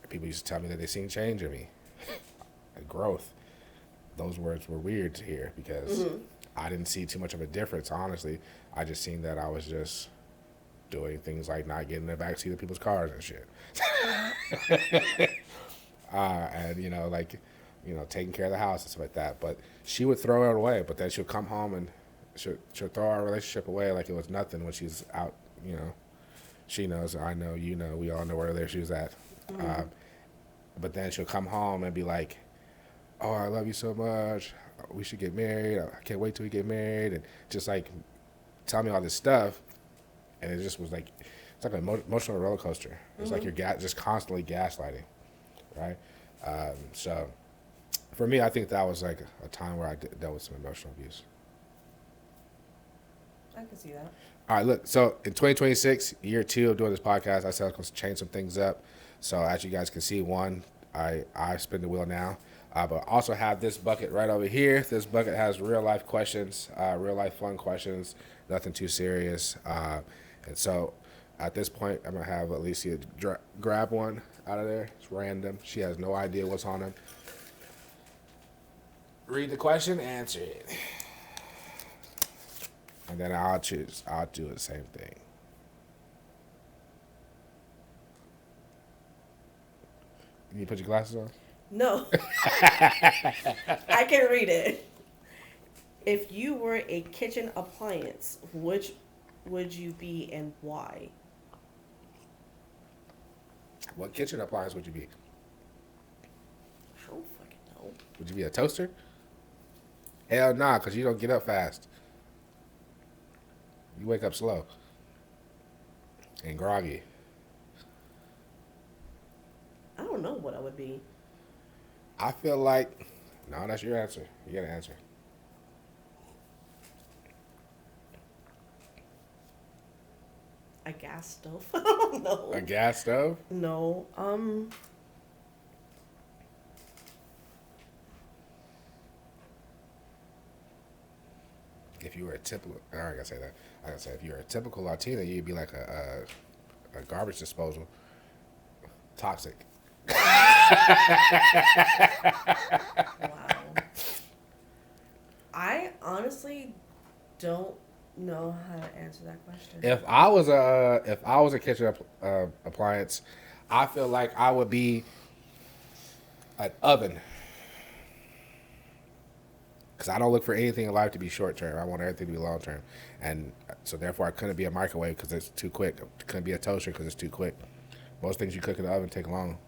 People used to tell me that they seen change in me, growth. Those words were weird to hear because I didn't see too much of a difference, honestly. I just seen that I was just doing things like not getting in the backseat of people's cars and shit. and taking care of the house and stuff like that. But she would throw it away. But then she'll come home and she'll throw our relationship away like it was nothing when she's out. She knows, I know, we all know where there she was at. But then she'll come home and be like, "Oh, I love you so much. We should get married. I can't wait till we get married," and just like tell me all this stuff. And it just was like, it's like an emotional roller coaster. It's like you're just constantly gaslighting, right? So for me, I think that was like a time where I dealt with some emotional abuse. I can see that. All right, look. So in 2026, year 2 of doing this podcast, I said I was going to change some things up. So as you guys can see, one, I spin the wheel now. But I also have this bucket right over here. This bucket has real life questions, real life fun questions, nothing too serious. And so at this point, I'm going to have Alicia grab one out of there. It's random. She has no idea what's on it. Read the question, answer it. And then I'll do the same thing. You put your glasses on? No. I can read it. If you were a kitchen appliance, which would you be and why? What kitchen appliance would you be? I don't fucking know. Would you be a toaster? Hell nah, because you don't get up fast. You wake up slow and groggy. I don't know what I would be. I feel like, no, that's your answer. You got to answer. A gas stove? I don't know. A gas stove? No. If you were a typical, I gotta say that. I gotta say, if you were a typical Latina, you'd be like a garbage disposal. Toxic. Wow. I honestly don't know how to answer that question. If I was a kitchen appliance, I feel like I would be an oven. Because I don't look for anything in life to be short term. I want everything to be long term. And so therefore I couldn't be a microwave because it's too quick. I couldn't be a toaster because it's too quick. Most things you cook in the oven take long.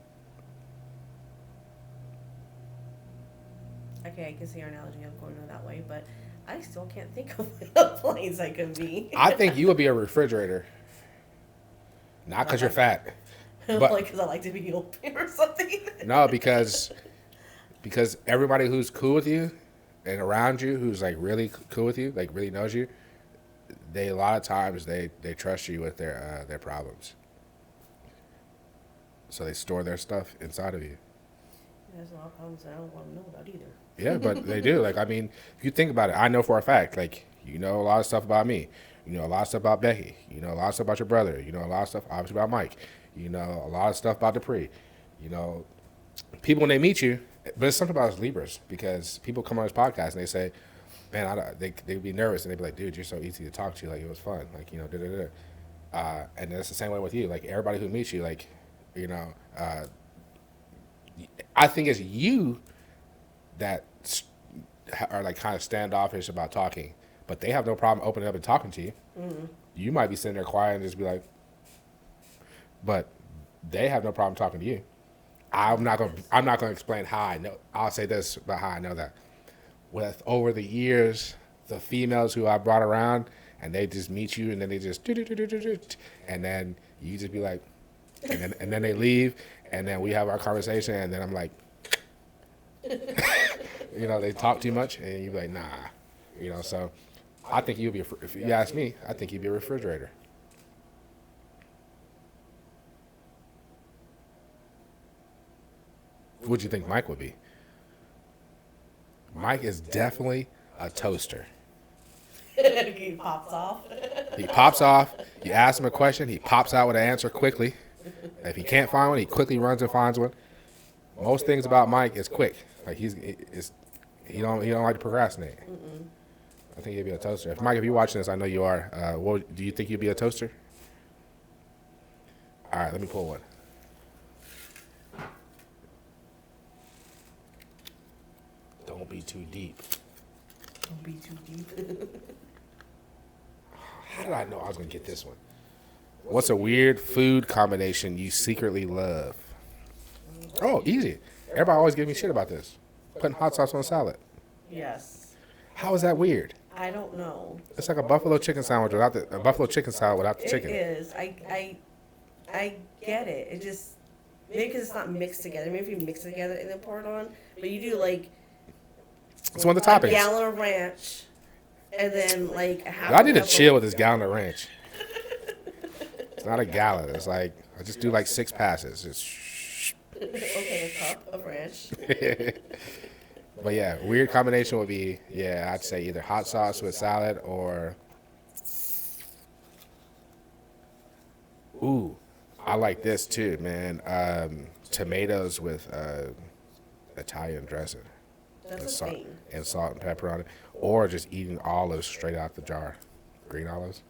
Okay, I can see your analogy of going that way, but I still can't think of what appliance I could be. I think you would be a refrigerator. Not because you're fat. But, like, because I like to be open or something. No, because everybody who's cool with you and around you, who's like really cool with you, like really knows you, they a lot of times they trust you with their problems. So they store their stuff inside of you. There's a lot of problems I don't want to know about either. Yeah, but they do. Like, I mean, if you think about it, I know for a fact, like, you know a lot of stuff about me. You know a lot of stuff about Becky. You know a lot of stuff about your brother. You know a lot of stuff, obviously, about Mike. You know a lot of stuff about Dupree. You know, people, when they meet you, but it's something about us Libras, because people come on this podcast and they say, man, they'd be nervous and they'd be like, dude, you're so easy to talk to. Like, it was fun. Like, da-da-da. And it's the same way with you. Like, everybody who meets you, like, I think it's you that are like kind of standoffish about talking, but they have no problem opening up and talking to you. Mm-hmm. You might be sitting there quiet and just be like, but they have no problem talking to you. I'm not gonna explain how I know. I'll say this about how I know that. With over the years, the females who I brought around, and they just meet you, and then they just and then you just be like, and then they leave, and then we have our conversation, and then I'm like, they talk too much, and you be like, nah, So I think you'd be, if you ask me, I think you'd be a refrigerator. What do you think Mike would be? Mike is definitely a toaster. He pops off. He pops off. You ask him a question, he pops out with an answer quickly. If he can't find one, he quickly runs and finds one. Most things about Mike is quick. Like he don't like to procrastinate. Mm-mm. I think he'd be a toaster. Mike, if you're watching this, I know you are. Do you think you'd be a toaster? All right, let me pull one. Don't be too deep. Don't be too deep. How did I know I was gonna get this one? What's a weird food combination you secretly love? Oh, easy. Everybody always gives me shit about this. Putting hot sauce on salad. Yes. How is that weird? I don't know. It's like a buffalo chicken sandwich without a buffalo chicken salad without the chicken. It is. I get it. It just maybe because it's not mixed together. Maybe if you mix it together and then pour it on, but you do like It's one of the a toppings. gallon of ranch, and then like a half. I need to cup of- chill with this gallon of ranch. It's not a gallon. It's like I just do like 6 passes. It's Okay, a cup of ranch. But yeah, weird combination would be, yeah, I'd say either hot sauce with salad or, ooh, I like this too, man. Tomatoes with Italian dressing That's and a salt, thing. and salt and pepper on it, or just eating olives straight out the jar, green olives,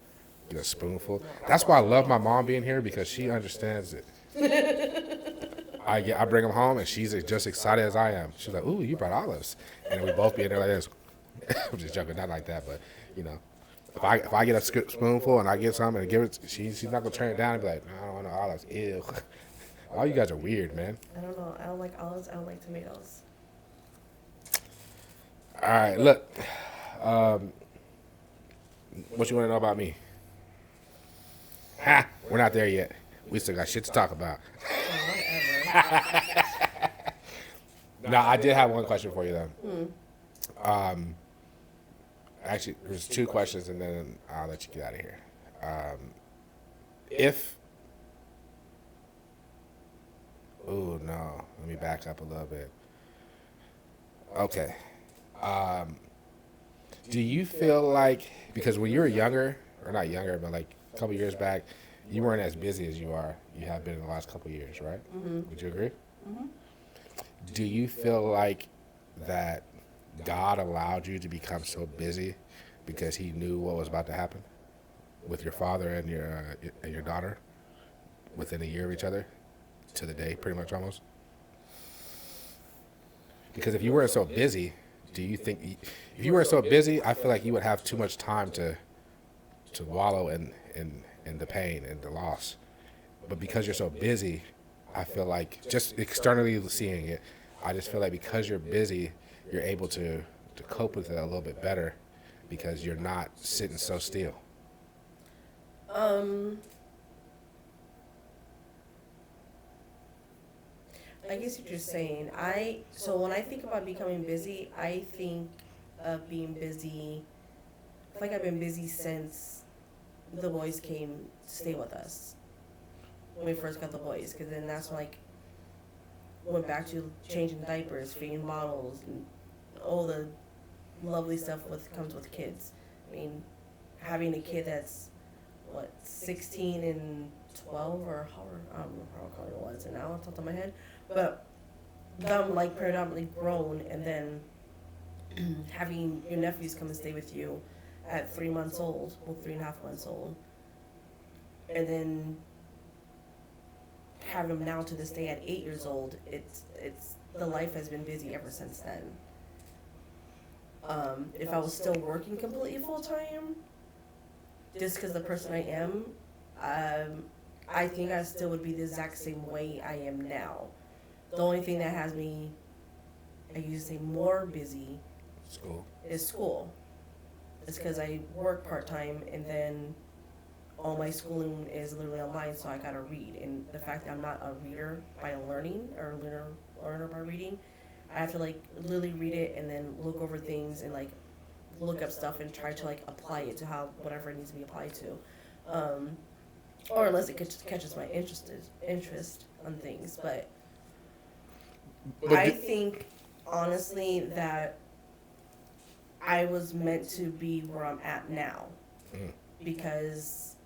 get a spoonful. That's why I love my mom being here because she understands it. I bring them home and she's just excited as I am. She's like, "Ooh, you brought olives," and we both be in there like this. I'm just joking, not like that, but you know, if I get a spoonful and I get some and give it, she's not gonna turn it down and be like, "No, I don't want no olives." Ew. All you guys are weird, man. I don't know. I don't like olives. I don't like tomatoes. All right, look. What you want to know about me? Ha! We're not there yet. We still got shit to talk about. Whatever. No, I did have one question for you though. Actually, there's 2 questions, and then I'll let you get out of here. If, oh no, let me back up a little bit. Okay. Do you feel like because when you were younger, or not younger, but like a couple years back, you weren't as busy as you have been in the last couple of years, right? Mm-hmm. Would you agree? Mm-hmm. Do you feel like that God allowed you to become so busy because He knew what was about to happen with your father and your daughter within a year of each other, to the day, pretty much almost? Because if you weren't so busy, do you think if you weren't so busy, I feel like you would have too much time to wallow in the pain and the loss. But because you're so busy, I feel like just externally seeing it, I just feel like because you're busy, you're able to cope with it a little bit better because you're not sitting so still. I guess what you're saying. So when I think about becoming busy, I think of being busy. I feel like I've been busy since the boys came to stay with us when we first got the boys, because then that's when, like, went back to changing diapers, feeding bottles, and all the lovely stuff comes with kids. I mean, having a kid that's 16 and 12 or however, I don't know how old it was and now off the top of my head, but them like predominantly grown, and then having your nephews come and stay with you at 3 months old, well 3.5 months old, and then have them now to this day at 8 years old. It's the life has been busy ever since then. If I was still working completely full time, just because the person I am, I think I still would be the exact same way I am now. The only thing that has me, I used to say, more busy School. is school. It's because I work part time, and then all my schooling is literally online, so I gotta read. And the fact that I'm not a reader by learning, or learner by reading, I have to like literally read it and then look over things and like look up stuff and try to like apply it to how whatever it needs to be applied to, or unless it catches my interest on things. But I think honestly that I was meant to be where I'm at now, because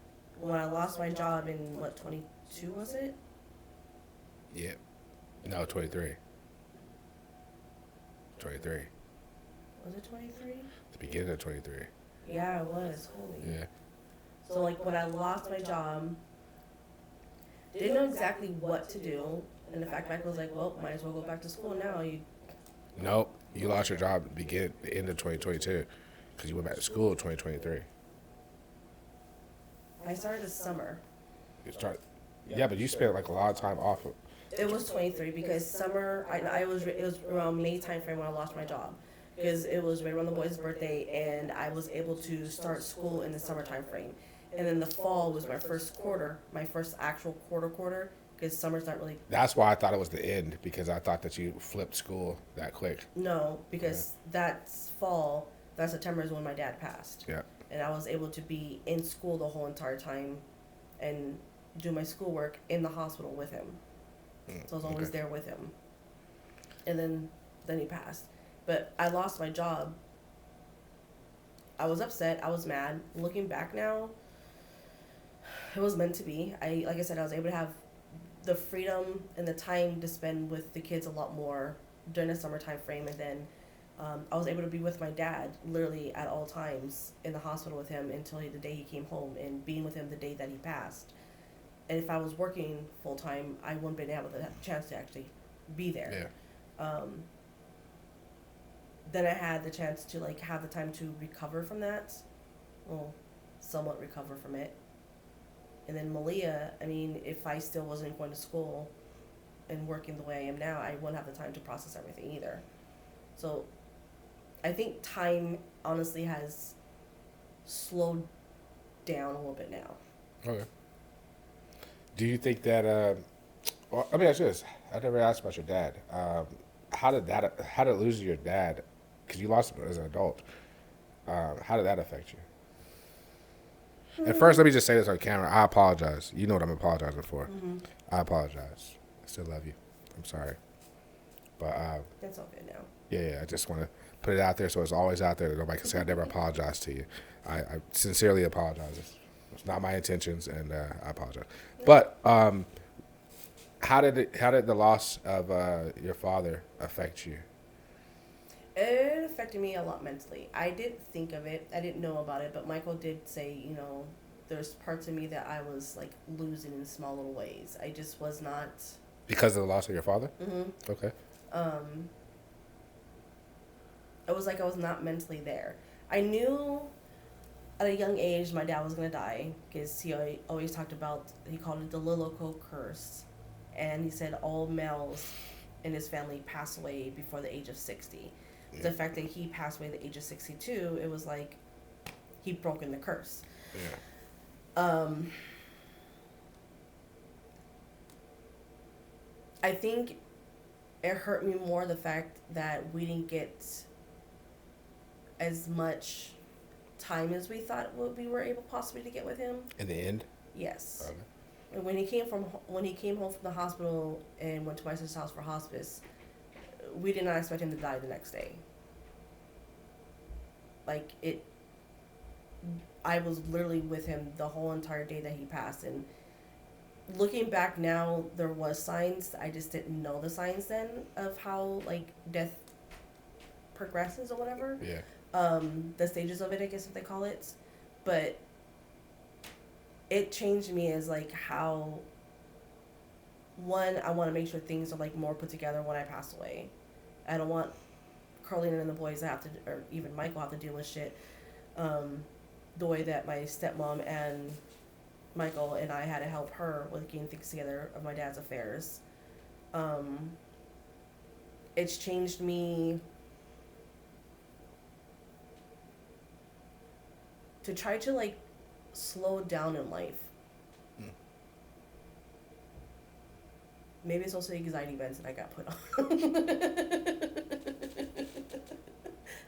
when I lost my job in 22 was it? Yeah. No, 23. 23. Was it 23? The beginning of 23. Yeah, it was. Holy. Yeah. So like when I lost my job, didn't know exactly what to do, and the fact Michael was like, "Well, might as well go back to school now. You Nope. You lost your job at the end of 2022 because you went back to school in 2023. I started this summer. You start. Yeah, but you spent like a lot of time off of. It was 23 because summer. It was around May time frame when I lost my job, because it was right around the boy's birthday, and I was able to start school in the summer time frame, and then the fall was my first quarter, my first actual quarter, because summer's not really. That's why I thought it was the end because I thought that you flipped school that quick. No, because that's fall. That September is when my dad passed, Yeah. and I was able to be in school the whole entire time, and do my schoolwork in the hospital with him. So I was always Okay. there with him. And then he passed. But I lost my job. I was upset. I was mad. Looking back now, it was meant to be. Like I said, I was able to have the freedom and the time to spend with the kids a lot more during the summer time frame, and then I was able to be with my dad literally at all times in the hospital with him until the day he came home, and being with him the day that he passed. And if I was working full time, I wouldn't have been able to have a chance to actually be there. Yeah. Then I had the chance to like have the time to recover from that, well, somewhat recover from it. And then Malia, I mean, if I still wasn't going to school and working the way I am now, I wouldn't have the time to process everything either. So I think time honestly has slowed down a little bit now. Okay. Do you think that? Well, let me ask you this. I never asked about your dad. How did losing your dad? Because you lost him as an adult. How did that affect you? And first, let me just say this on camera. I apologize. You know what I'm apologizing for. Mm-hmm. I apologize. I still love you. I'm sorry. But That's all good now. yeah, I just want to put it out there so it's always out there that nobody can say I never apologized to you. I sincerely apologize. It's not my intentions, and I apologize. But how did the loss of your father affect you? It affected me a lot mentally. I didn't think of it. I didn't know about it, but Michael did say, there's parts of me that I was like losing in small little ways. I just was not. Because of the loss of your father? Mm-hmm. Okay. It was like I was not mentally there. I knew at a young age my dad was gonna die, because he always talked about, he called it the Lilico curse, and he said all males in his family pass away before the age of 60. Yeah. The fact that he passed away at the age of 62, it was like he'd broken the curse. Yeah. I think it hurt me more the fact that we didn't get as much time as we thought we were able possibly to get with him. In the end? Yes. Okay. And when he came home from the hospital and went to my sister's house for hospice, we did not expect him to die the next day. Like I was literally with him the whole entire day that he passed, and looking back now, there was signs. I just didn't know the signs then of how like death progresses or whatever. Yeah. The stages of it, I guess if they call it, but it changed me as like how, one, I want to make sure things are like more put together when I pass away. I don't want Carlina and the boys to have to, or even Michael have to deal with shit the way that my stepmom and Michael and I had to help her with getting things together of my dad's affairs. It's changed me to try to like slow down in life. Maybe it's also anxiety meds that I got put on.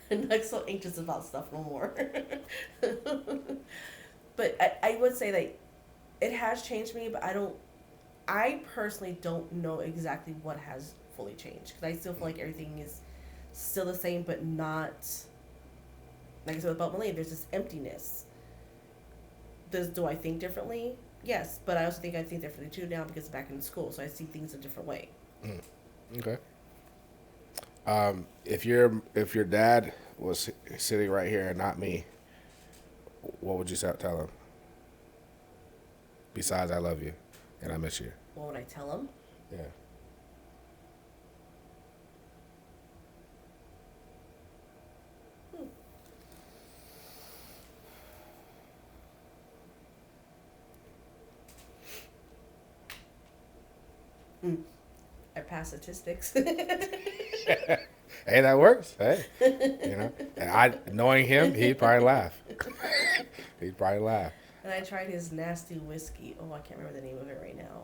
I'm not so anxious about stuff no more. But I would say that it has changed me, but I personally don't know exactly what has fully changed. Because I still feel like everything is still the same, but not, like I said about Malay, there's this emptiness. Do I think differently? Yes, but I also think I think differently too now because I'm back in school, so I see things a different way. Okay. If your dad was sitting right here and not me, what would you tell him? Besides, I love you and I miss you. What would I tell him? Yeah. I pass statistics. Hey, that works. Hey, and knowing him, he'd probably laugh. He'd probably laugh. And I tried his nasty whiskey. Oh, I can't remember the name of it right now.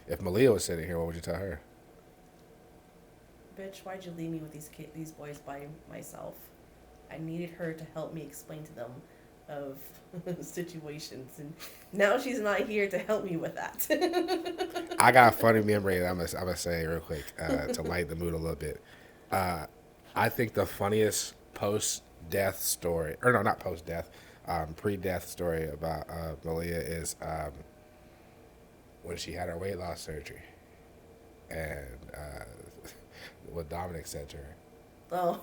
If Malia was sitting here, what would you tell her? Bitch, why'd you leave me with these boys by myself? I needed her to help me explain to them of situations, and now she's not here to help me with that. I got a funny memory that I'm gonna say real quick to lighten the mood a little bit. I think the funniest post-death story, or no, not post-death, pre-death story about Malia is when she had her weight loss surgery, and what Dominic said to her. Oh,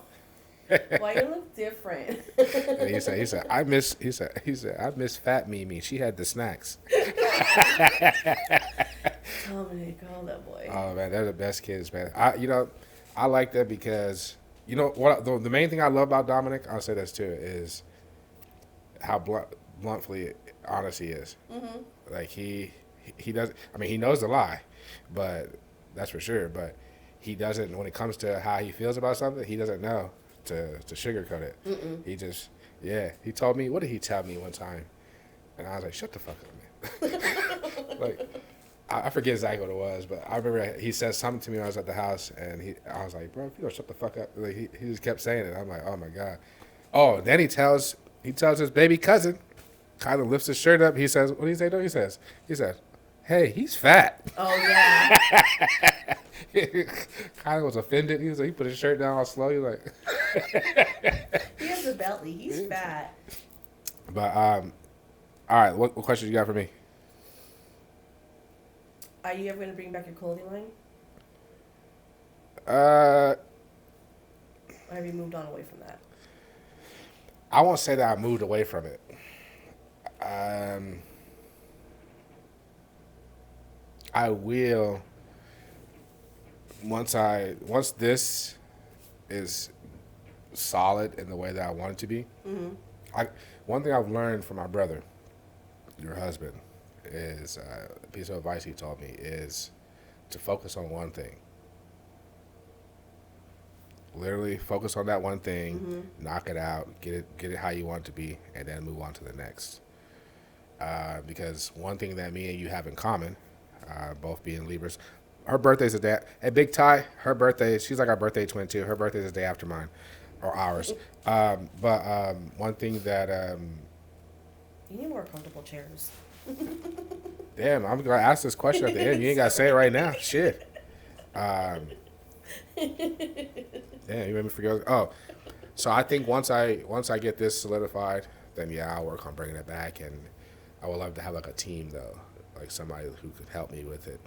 why you look different? And he said, I miss Fat Mimi. She had the snacks. Dominic, oh that boy. Oh man, they're the best kids, man. I like that because what the main thing I love about Dominic, I'll say this too, is how bluntly honest he is. Mm-hmm. Like he does. I mean, he knows the lie, but that's for sure. But he doesn't. When it comes to how he feels about something, he doesn't know to sugarcoat it. Mm-mm. He just He told me. What did he tell me one time? And I was like, shut the fuck up, man. Like. I forget exactly what it was, but I remember he said something to me when I was at the house, and I was like, bro, if you don't shut the fuck up. Like, he just kept saying it. I'm like, oh my God. Oh, then he tells his baby cousin, kind of lifts his shirt up. He says, what do you say? No, he says, hey, he's fat. Oh yeah. Kind of was offended. He put his shirt down all slow. He was like, He has a belly. He's fat. but all right, what question you got for me? Are you ever going to bring back your clothing line? Uh, Or have you moved on away from that? I won't say that I moved away from it. I will once this is solid in the way that I want it to be. Mm-hmm. One thing I've learned from my brother, your husband, is a piece of advice he told me is to focus on one thing. Literally focus on that one thing, Mm-hmm. knock it out, get it how you want it to be, and then move on to the next. Because one thing that me and you have in common, both being Libras, her birthday's a day. Hey, Big Ty, her birthday, she's like our birthday twin too. Her birthday's a day after mine, or ours. But one thing that You need more comfortable chairs. damn, I'm gonna ask this question at the end. You ain't gotta say it right now. Shit. Damn, you made me forget. Oh, so I think once I get this solidified, then yeah, I'll work on bringing it back, and I would love to have like a team though, like somebody who could help me with it.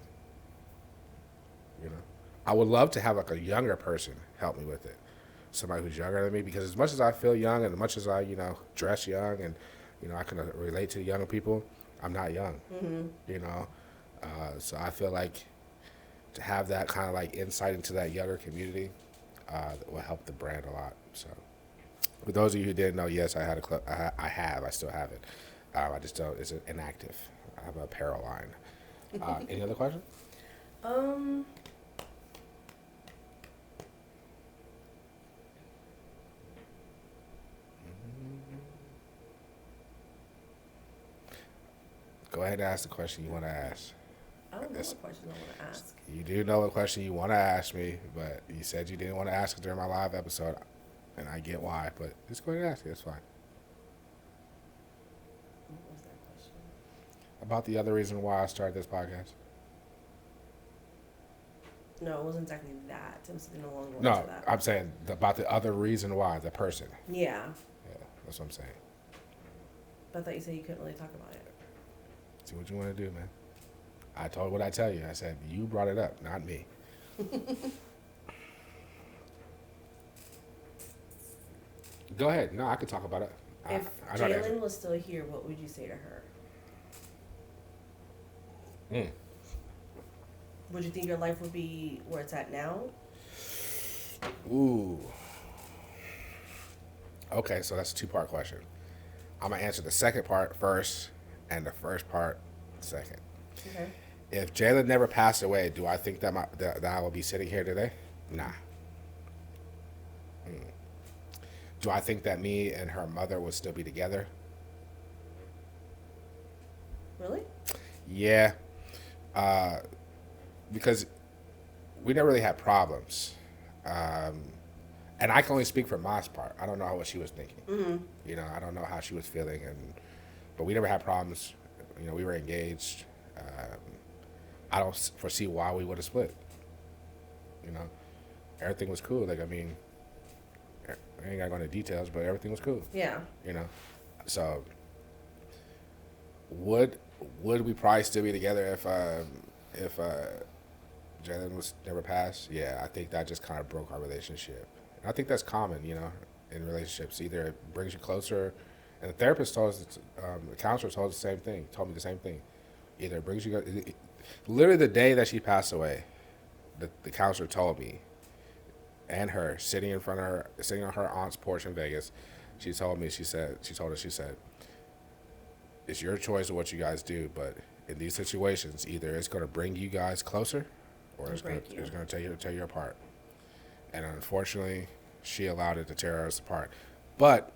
I would love to have like a younger person help me with it, somebody who's younger than me, because as much as I feel young and as much as I dress young and I can relate to younger people, I'm not young. Mm-hmm. So I feel like to have that kind of like insight into that younger community that will help the brand a lot. So, for those of you who didn't know, yes, I had a club. I still have it. I just don't. It's inactive. I have an apparel line. Any other questions? Go ahead and ask the question you want to ask. I don't know what question I want to ask. You do know what question you want to ask me, but you said you didn't want to ask it during my live episode, and I get why. But just go ahead and ask it. It's fine. What was that question? About the other reason why I started this podcast. No, it wasn't exactly that. It was something along the lines No, of that. I'm saying about the other reason why, the person. Yeah. Yeah, that's what I'm saying. But I thought you said you couldn't really talk about it. See what you want to do, man. I told what I tell you. I said, you brought it up, not me. Go ahead. No, I could talk about it. If I know that. Jalen was still here, what would you say to her? Would you think your life would be where it's at now? Ooh. Okay, so that's a two-part question. I'm going to answer the second part first and the first part second. Okay. If Jalen never passed away, do I think that that I will be sitting here today? Nah. Do I think that me and her mother would still be together? Really? Yeah, because we never really had problems. Um, and I can only speak for my part. I don't know what she was thinking. Mm-hmm. You know, I don't know how she was feeling, but we never had problems. You know, we were engaged. I don't foresee why we would have split. You know, everything was cool. Like, I mean, I ain't got to go into details, but everything was cool. Yeah. You know, so would would we probably still be together if Jalen was never passed? Yeah, I think that just kind of broke our relationship. And I think that's common, you know, in relationships. Either it brings you closer, and the therapist told us, the counselor told us the same thing. Told me the same thing. Either it brings you, literally the day that she passed away, the counselor told me and her sitting in front of her, sitting on her aunt's porch in Vegas. She told me, she told us, she said, it's your choice of what you guys do, but in these situations, either it's going to bring you guys closer, or it's going to tear you apart. And unfortunately, she allowed it to tear us apart. But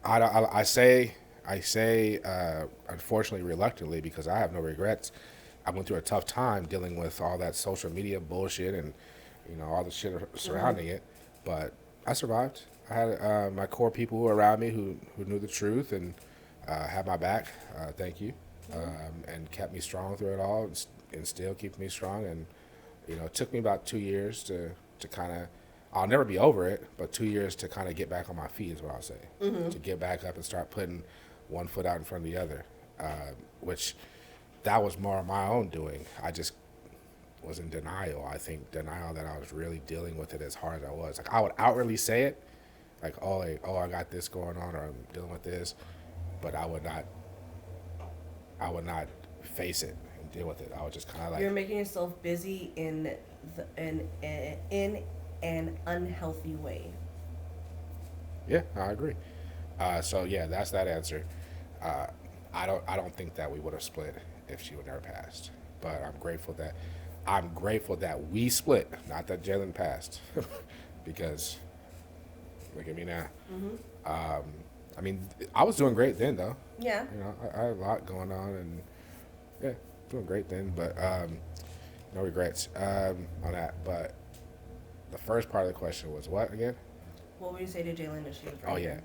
I say unfortunately reluctantly because I have no regrets. I went through a tough time dealing with all that social media bullshit and all the shit surrounding it, but I survived. I had my core people who were around me who knew the truth and had my back. Thank you, and kept me strong through it all, and still keep me strong. And it took me about 2 years to kind of. I'll never be over it, but 2 years to kind of get back on my feet is what I'll say. Mm-hmm. To get back up and start putting one foot out in front of the other, which that was more of my own doing. I just was in denial. I think denial that I was really dealing with it as hard as I was. Like I would outwardly say it, like I got this going on, or I'm dealing with this, but I would not face it and deal with it. I would just kind of like You're making yourself busy in an unhealthy way. yeah, I agree. So yeah, that's that answer. Uh, I don't think that we would have split if she would never passed. But I'm grateful that we split, not that Jalen passed, because look at me now. Mm-hmm. I mean, I was doing great then though. Yeah. I had a lot going on and yeah, doing great then. But no regrets on that. But the first part of the question was what again? What would you say to Jalen if she was right? Oh yeah.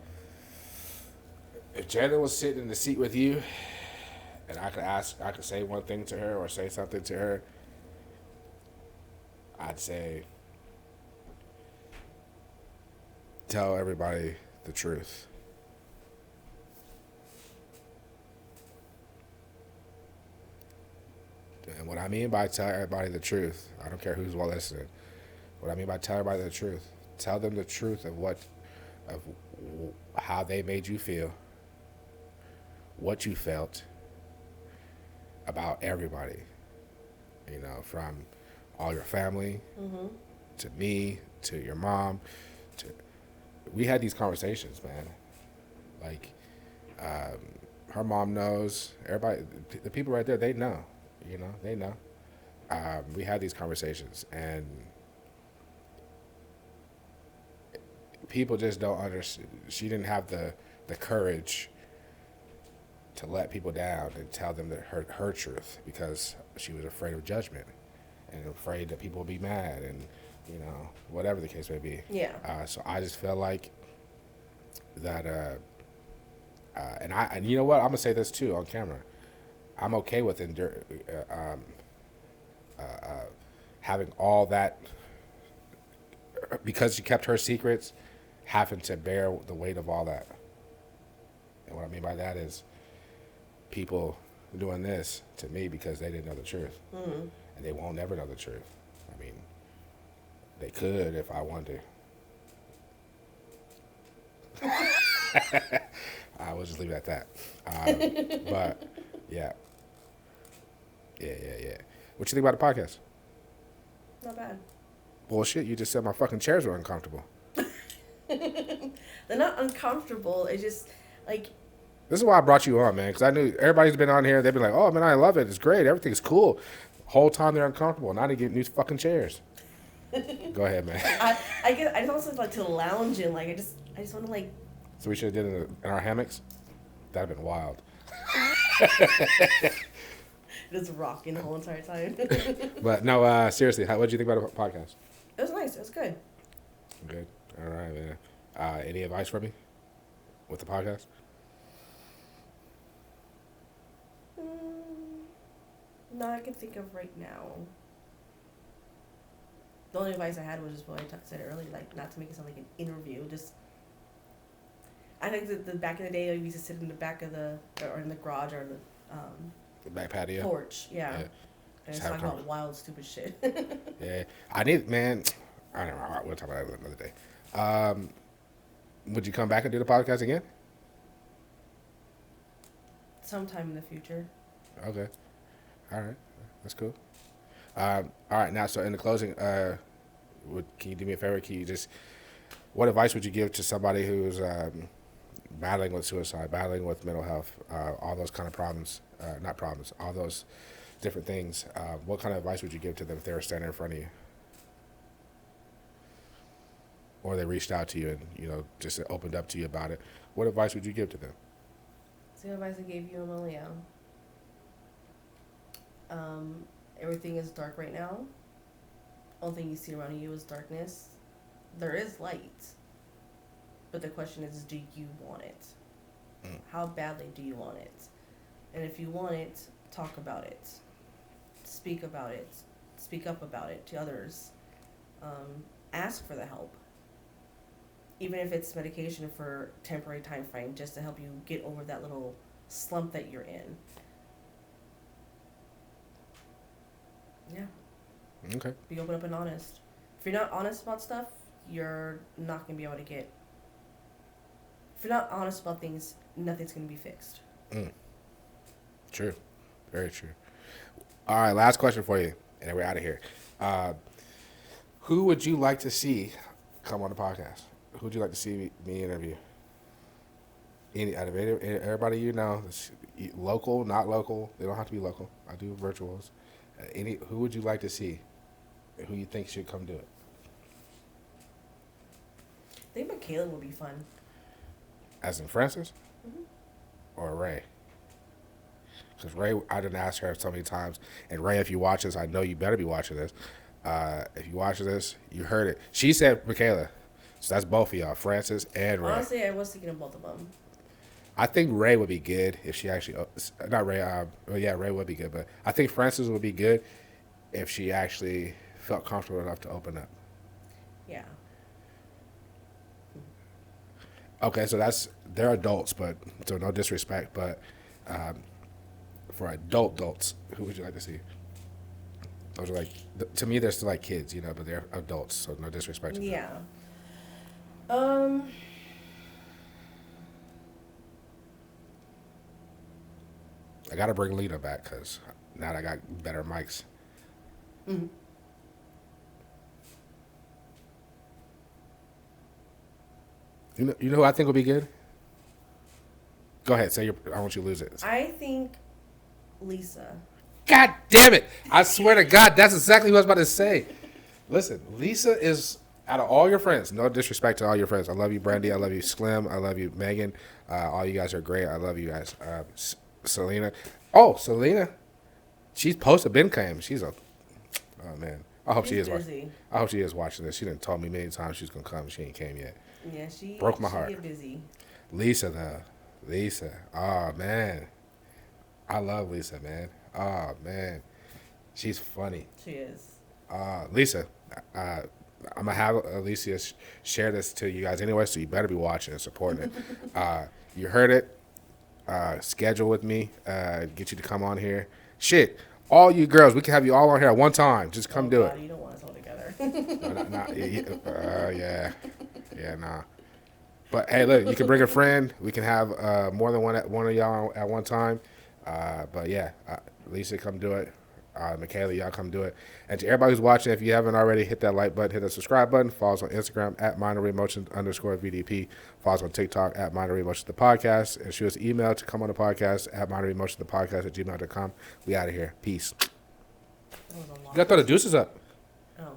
If Jalen was sitting in the seat with you, and I could say one thing to her or say something to her, I'd say, tell everybody the truth. And what I mean by tell everybody the truth, I don't care who's listening. What I mean by tell everybody the truth, tell them the truth of how they made you feel, what you felt about everybody. From all your family, Mm-hmm. to me, to your mom, to we had these conversations, man. Like, her mom knows. Everybody, the people right there, they know. They know. We had these conversations, and people just don't understand. She didn't have the courage to let people down and tell them her truth because she was afraid of judgment and afraid that people would be mad and whatever the case may be. Yeah. So I just felt like that. And you know what? I'm gonna say this too on camera. I'm okay with having all that because she kept her secrets, having to bear the weight of all that. And what I mean by that is people doing this to me because they didn't know the truth. Mm-hmm. And they won't ever know the truth. I mean, they could if I wanted to. I will just leave it at that. But, yeah. Yeah. What you think about the podcast? Not bad. Bullshit, you just said my fucking chairs were uncomfortable. They're not uncomfortable. It's just like This is why I brought you on, man, because I knew everybody's been on here. They've been like, "Oh man, I love it. It's great. Everything's cool." Whole time they're uncomfortable. Now they get new fucking chairs. Go ahead, man. I guess I just also like to lounge in. Like I just want to like So we should have did it in our hammocks. That'd have been wild. just rocking the whole entire time. But no, seriously, what did you think about the podcast? It was nice. It was good. Good. All right, man. Any advice for me with the podcast? Not I can think of right now. The only advice I had was just what I said earlier, like not to make it sound like an interview. Just I think that the back in the day, we used to sit in the back of or in the garage or The back patio. porch, yeah. Yeah. And Just just have talk about wild, stupid shit. Yeah, I need, man. I don't know. We'll talk about that another day. Would you come back and do the podcast again? Sometime in the future. Okay. All right. That's cool. All right. Now, so in the closing, can you do me a favor? Can you just, what advice would you give to somebody who's battling with suicide, battling with mental health, all those kind of problems, not problems, all those different things? What kind of advice would you give to them if they were standing in front of you? Or they reached out to you and, just opened up to you about it. What advice would you give to them? Same advice I gave you, Amelia. Everything is dark right now. Only thing you see around you is darkness. There is light. But the question is, do you want it? How badly do you want it? And if you want it, talk about it. Speak about it. Speak up about it to others. Ask for the help. Even if it's medication for temporary time frame, just to help you get over that little slump that you're in. Yeah. Okay. Be open up and honest. If you're not honest about stuff, you're not going to be able to get... If you're not honest about things, nothing's going to be fixed. True. Very true. All right, last question for you, and then we're out of here. Who would you like to see come on the podcast? Who would you like to see me interview? Everybody you know, local, not local. They don't have to be local. I do virtuals. Who would you like to see? Who you think should come do it? I think Michaela would be fun. As in Francis? Mm-hmm. Or Ray? Because Ray, I didn't ask her so many times. And Ray, if you watch this, I know you better be watching this. If you watch this, you heard it. She said Michaela. So that's both of y'all, Francis and Ray. Honestly, I was thinking of both of them. I think Ray would be good if she actually, not Ray, Ray would be good, but I think Francis would be good if she actually felt comfortable enough to open up. Yeah. Okay, so they're adults, but, so no disrespect, but for adults, who would you like to see? Those are like, to me, they're still like kids, but they're adults, so no disrespect to them. Yeah. I gotta bring Lita back because now I got better mics. Mm-hmm. You know who I think would be good? Go ahead, I want you to lose it. I think Lisa. God damn it! I swear to God, that's exactly what I was about to say. Listen, Lisa is, out of all your friends, no disrespect to all your friends. I love you, Brandy. I love you, Slim. I love you, Megan. All you guys are great. I love you guys. Selena. Oh, Selena. She's posted Ben came. Oh man. I hope she is watching. I hope she is watching this. She done told me many times she's gonna come. She ain't came yet. Yeah, she broke my heart. Get busy. Lisa though. Lisa. Oh man. I love Lisa, man. Oh man. She's funny. She is. Lisa. I'm gonna have Alicia share this to you guys anyway, so you better be watching and supporting it. You heard it. Schedule with me. Get you to come on here. Shit, all you girls, we can have you all on here at one time. Just come do God, it. You don't want us all together. Yeah, nah. But hey, look, you can bring a friend. We can have more than one of y'all at one time. But yeah, Lisa, come do it. Michaela, y'all come do it. And to everybody who's watching, if you haven't already, hit that like button, hit the subscribe button. Follow us on Instagram at _VDP. Follow us on TikTok at the podcast. And shoot us an email to come on the podcast at @gmail.com. We out of here. Peace. That was a You lot. gotta throw the deuces up. Oh.